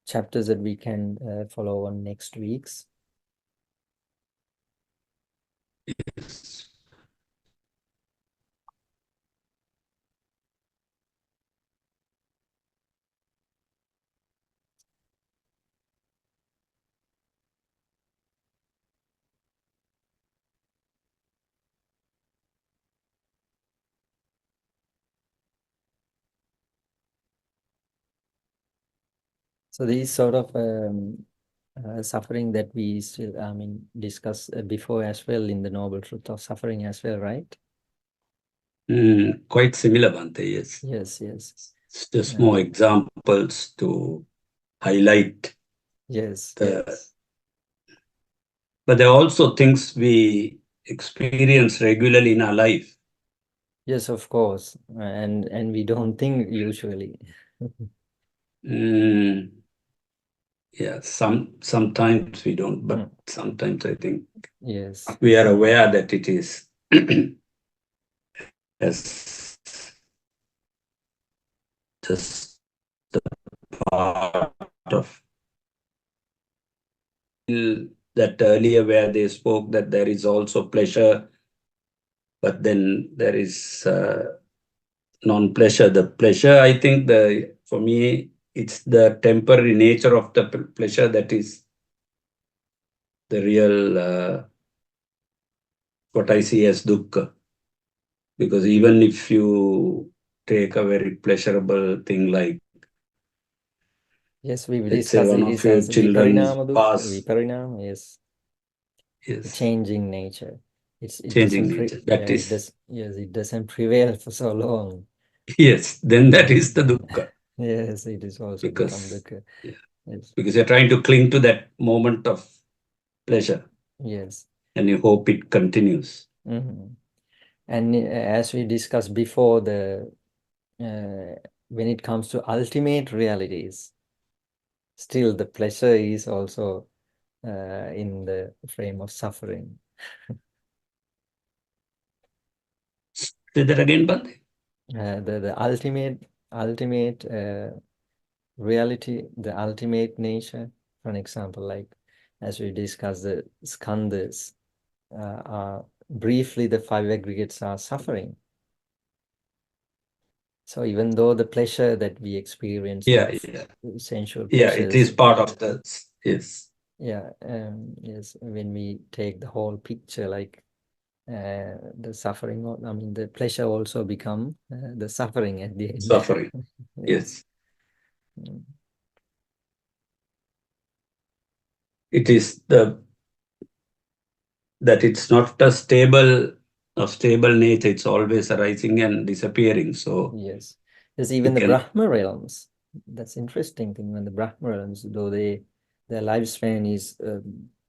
chapters that we can follow on next week's. Yes. So these sort of suffering that we still, discussed before as well in the Noble Truth of Suffering as well, right? Quite similar, Bhante, yes. Yes, yes. It's just more examples to highlight. Yes. But there are also things we experience regularly in our life. Yes, of course. And we don't think usually. Yeah, sometimes we don't, but sometimes I think yes, we are aware that it is as just the part of that earlier where they spoke that there is also pleasure, but then there is non-pleasure. The pleasure, I think, for me, it's the temporary nature of the pleasure that is the real, what I see as dukkha. Because even if you take a very pleasurable thing like, yes, we will let's say, discuss one it of is your as children's viparinama dukkha, past, viparinama, yes. yes, The changing nature. It changing doesn't nature. That is, it doesn't prevail for so long. yes, then that is the dukkha. Yes, it is also become Because, dukkha. yeah, Yes. because you're trying to cling to that moment of pleasure. Yes. And you hope it continues. And as we discussed before, when it comes to ultimate realities, still the pleasure is also in the frame of suffering. Say that again, Bhante. The ultimate reality, the ultimate nature, for an example, like as we discussed, the skandhas are briefly the five aggregates are suffering. So even though the pleasure that we experience, sensual pleasures, it is part of the, yes. Yeah, yes, when we take the whole picture, like the suffering, the pleasure also become the suffering at the end. Suffering, yes. It is that it's not a stable nature, it's always arising and disappearing. So yes, there's even the Brahma realms. That's interesting thing when the Brahma realms, though their lifespan is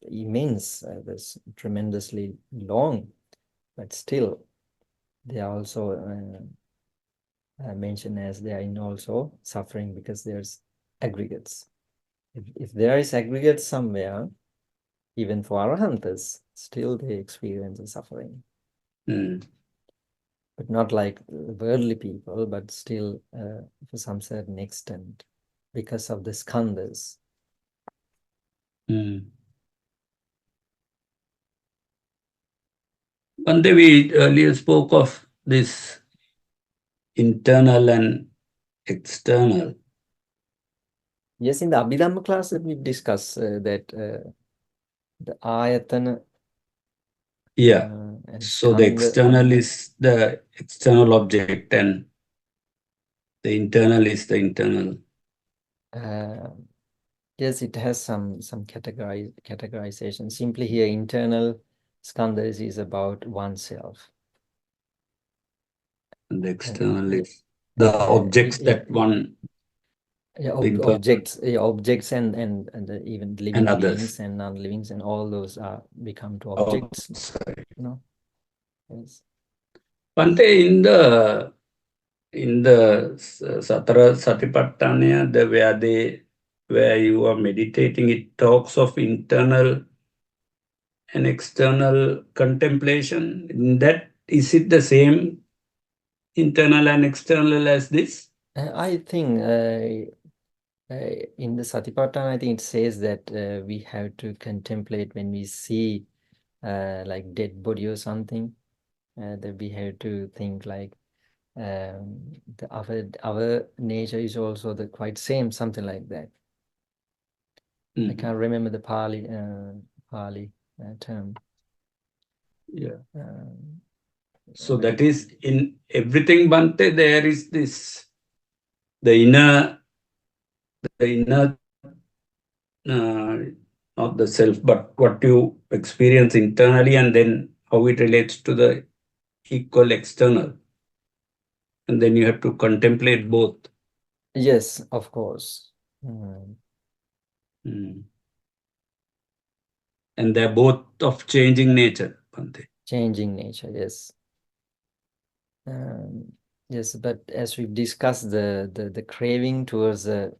immense, that's tremendously long, but still they are also mentioned as they are in also suffering because there's aggregates. If there is aggregate somewhere, even for Arhantas, still they experience the suffering. But not like worldly people, but still for some certain extent. because of the skandhas. One day we earlier spoke of this internal and external. Yes, in the Abhidhamma class we discuss that the ayatana. Yeah. And So the external is the external object and the internal is the internal. Yes, it has some categorization. Simply here, internal skandhas is about oneself. And the external is the objects that one. Yeah, objects and even living and beings and non-livings and all those are become to objects. No. Yes. Bhante, in the Satara Satipatthana, where you are meditating, it talks of internal and external contemplation. In that, is it the same internal and external as this? I think in the Satipatthana, I think it says that we have to contemplate when we see like dead body or something. That we have to think like our nature is also the quite same, something like that. I can't remember the Pali term. Yeah. So that is in everything, Bhante, there is this, the inner, not the self, but what you experience internally and then how it relates to the equal external. And then you have to contemplate both. Yes, of course. And they're both of changing nature, Bhante. Changing nature, yes. Yes, but as we've discussed, the craving towards the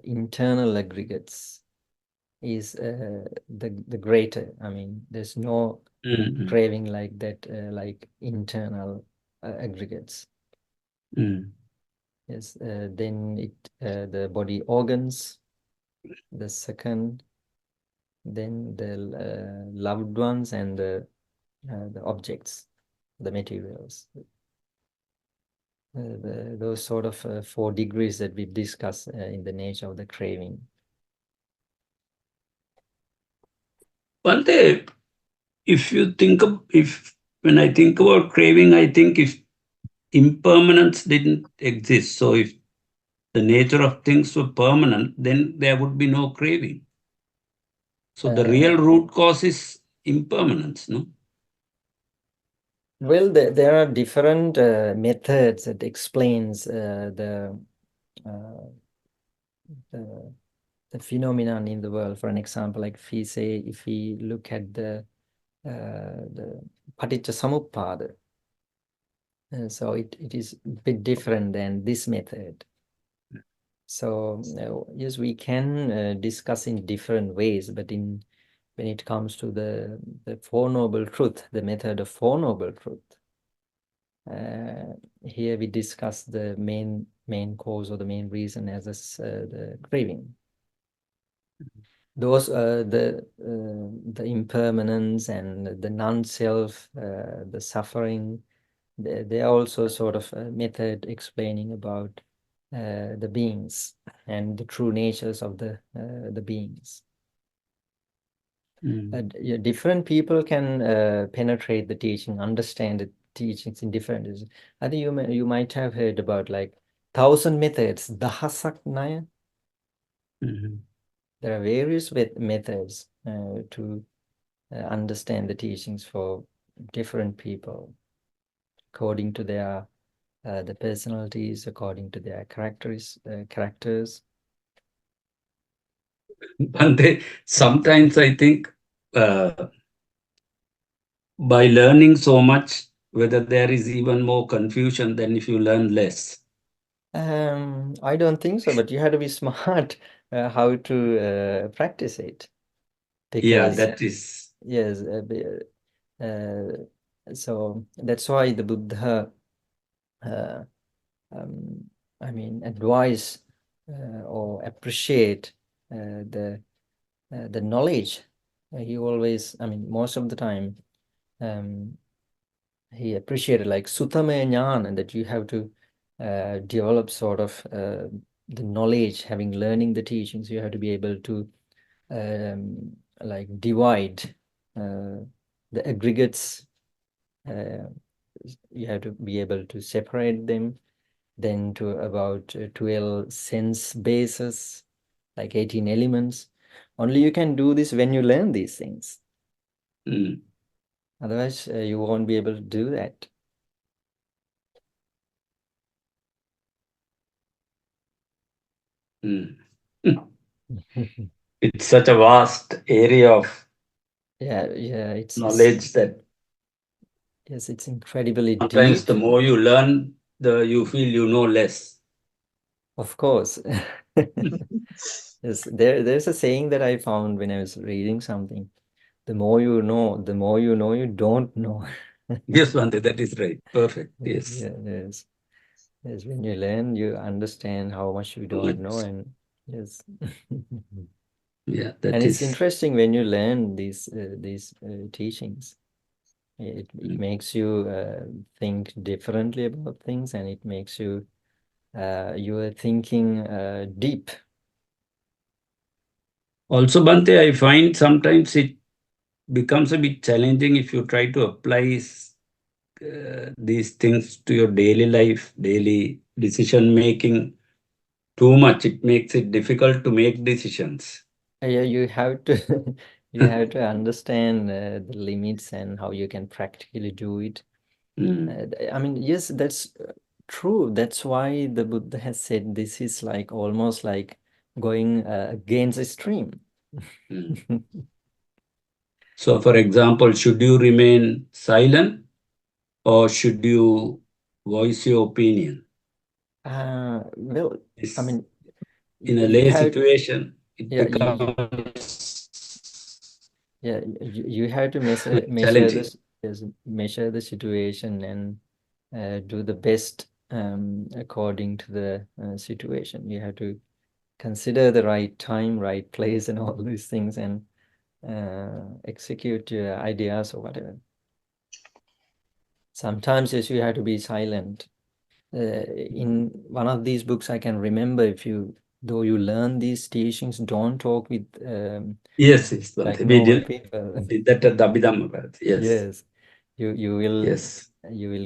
internal aggregates is the greater. I mean, there's no craving like that, like internal aggregates. Yes, then the body organs, the second, then the loved ones and the objects, the materials. Those sort of 4 degrees that we've discussed in the nature of the craving. Bhante, when I think about craving, I think if impermanence didn't exist, so if the nature of things were permanent, then there would be no craving. So the real root cause is impermanence, no? Well, there are different methods that explains the phenomenon in the world. For an example, like if we look at the Paticca Samuppada, so it is a bit different than this method. So yes, we can discuss in different ways, but when it comes to the Four Noble Truth, the method of Four Noble Truth, here we discuss the main cause or the main reason as the craving. Those the impermanence and the non-self, the suffering, they are also sort of a method explaining about the beings and the true natures of the beings. Different people can penetrate the teaching, understand the teachings in different ways. I think you might have heard about like 1,000 methods, dahasak naya. There are various methods to understand the teachings for different people according to their the personalities, according to their characters. Bhante, sometimes I think by learning so much, whether there is even more confusion than if you learn less. I don't think so, but you have to be smart how to practice it. Because, yeah, that is. Yes, so that's why the Buddha, I mean, advised or appreciate the knowledge. He always, I mean, most of the time, he appreciated like Sutame Jnana, that you have to develop sort of the knowledge, having learning the teachings, you have to be able to like divide the aggregates. You have to be able to separate them, then to about 12 sense bases, like 18 elements. Only you can do this when you learn these things. Otherwise, you won't be able to do that. It's such a vast area of Yeah, it's knowledge that yes, it's incredibly sometimes deep. the more you learn, you feel you know less. Of course. Yes, there's a saying that I found when I was reading something. The more you know, you don't know. Yes, Bhante, that is right. Perfect. Yes. Yes. Yes, when you learn, you understand how much you don't know, and yes. Yeah, And that it's is. interesting when you learn these teachings. It makes you think differently about things, and it makes you are thinking deep. Also, Bhante, I find sometimes it becomes a bit challenging if you try to apply these things to your daily life, daily decision making too much. It makes it difficult to make decisions. Yeah, you have to you have to understand the limits and how you can practically do it. I mean, yes, that's true. That's why the Buddha has said this is like almost like going against the stream. So, for example, should you remain silent or should you voice your opinion? Well, I mean, In a you lay have, situation, it yeah, becomes you have to measure challenging. this, yes, measure the situation and do the best according to the situation. You have to consider the right time, right place, and all these things, and execute your ideas or whatever. Sometimes, yes, you have to be silent. In one of these books, I can remember, though you learn these teachings, don't talk with Yes, like we normal did people. that at the Abhidhamma. Yes, Yes, you will yes,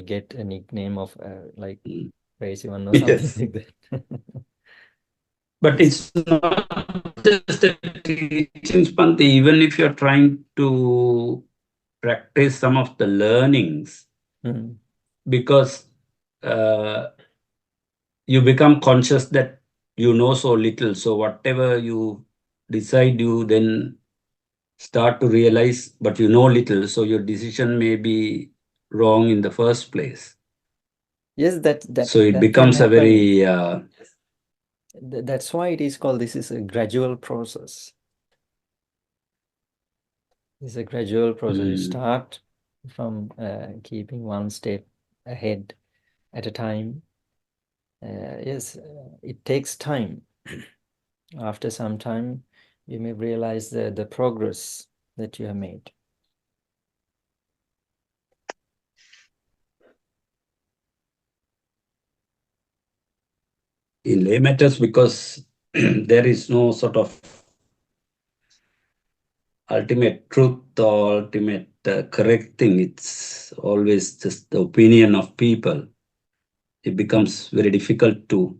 get a nickname of like crazy one or something yes. like that. But Yes. it's not just the teachings, Bhante. Even if you're trying to practice some of the learnings, Mm. because uh, you become conscious that you know so little. So whatever you decide, you then start to realize, but you know little. So your decision may be wrong in the first place. Yes, So it that can becomes a happen. very That's why it is called, this is a gradual process. It's a gradual process. You start from keeping one step ahead at a time. Yes, it takes time. After some time, you may realize the progress that you have made. in lay matters, because there is no sort of ultimate truth or ultimate correct thing. It's always just the opinion of people. It becomes very difficult to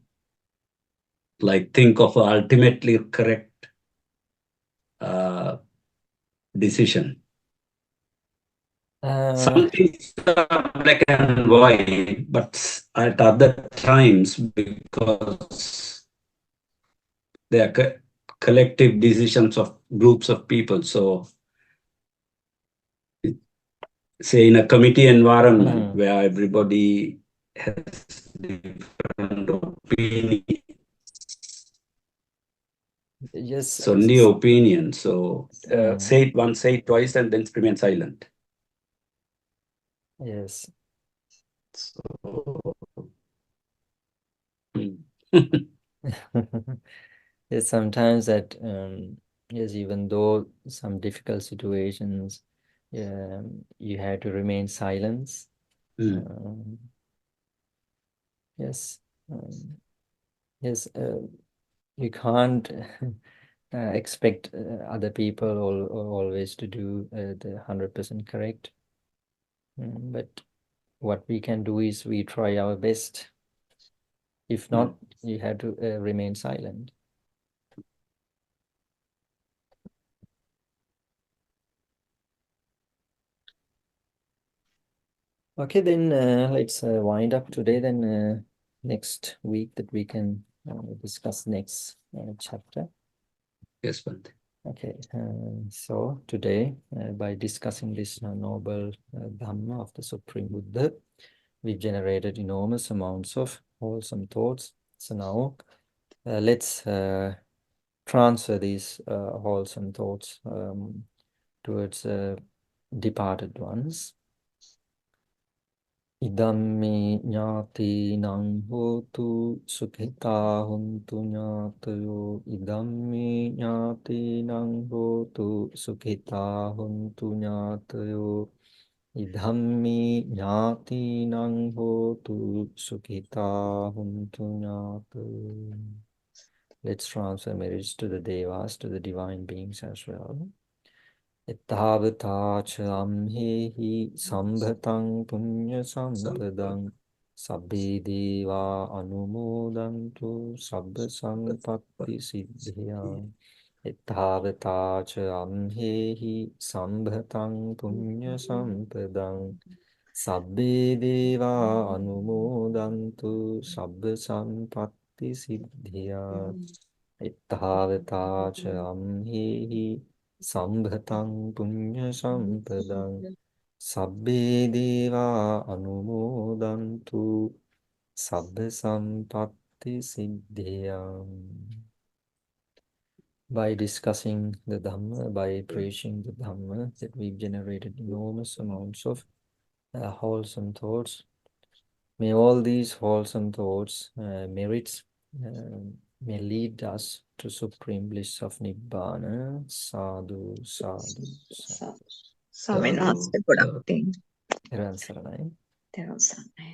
like think of an ultimately correct uh, decision. Some things are black and white, but at other times, because they are collective decisions of groups of people. So, say in a committee environment where everybody has different opinion, Yes. it's only opinion. So, say it once, say it twice, and then remain silent. Yes. So, Yes, sometimes that yes, even though some difficult situations, you have to remain silent. Yes, yes, you can't expect other people always to do the 100% correct. But what we can do is we try our best. If not, you have to remain silent. Okay, then let's wind up today. Then next week that we can discuss next chapter. Yes, Bhante. Okay, so today by discussing this noble Dhamma of the Supreme Buddha, we've generated enormous amounts of wholesome thoughts. So now let's transfer these wholesome thoughts towards departed ones. Idammi ñāti nang hotu sukhita huntu ñātayo. Idammi ñāti nang hotu sukhita huntu ñātayo. Idammi ñāti nang hotu sukhita huntu ñātayo. Let's transfer marriage to the devas, to the divine beings as well. Ettavata amhehi sambhatang punya sampadang sabbe deva anumodantu sabba sampatti siddhya. Ettavata amhehi sambhatang punya sampadang sabbe deva anumodantu sabba sampatti siddhya. Ettavata amhehi sambhatang punya sampadang sabbe deva anumodantu sabba sampatti siddhyam. By discussing the Dhamma, by preaching the Dhamma, that we've generated enormous amounts of wholesome thoughts. May all these wholesome thoughts, merits, may lead us to supreme bliss of Nibbana. Sadhu, sadhu, sadhu. Swamina Namaste, ගොඩක් පිං. Teravan saranai. තෙරුවන් සරණයි.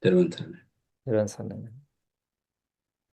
Teravan saranai. Teravan saranai.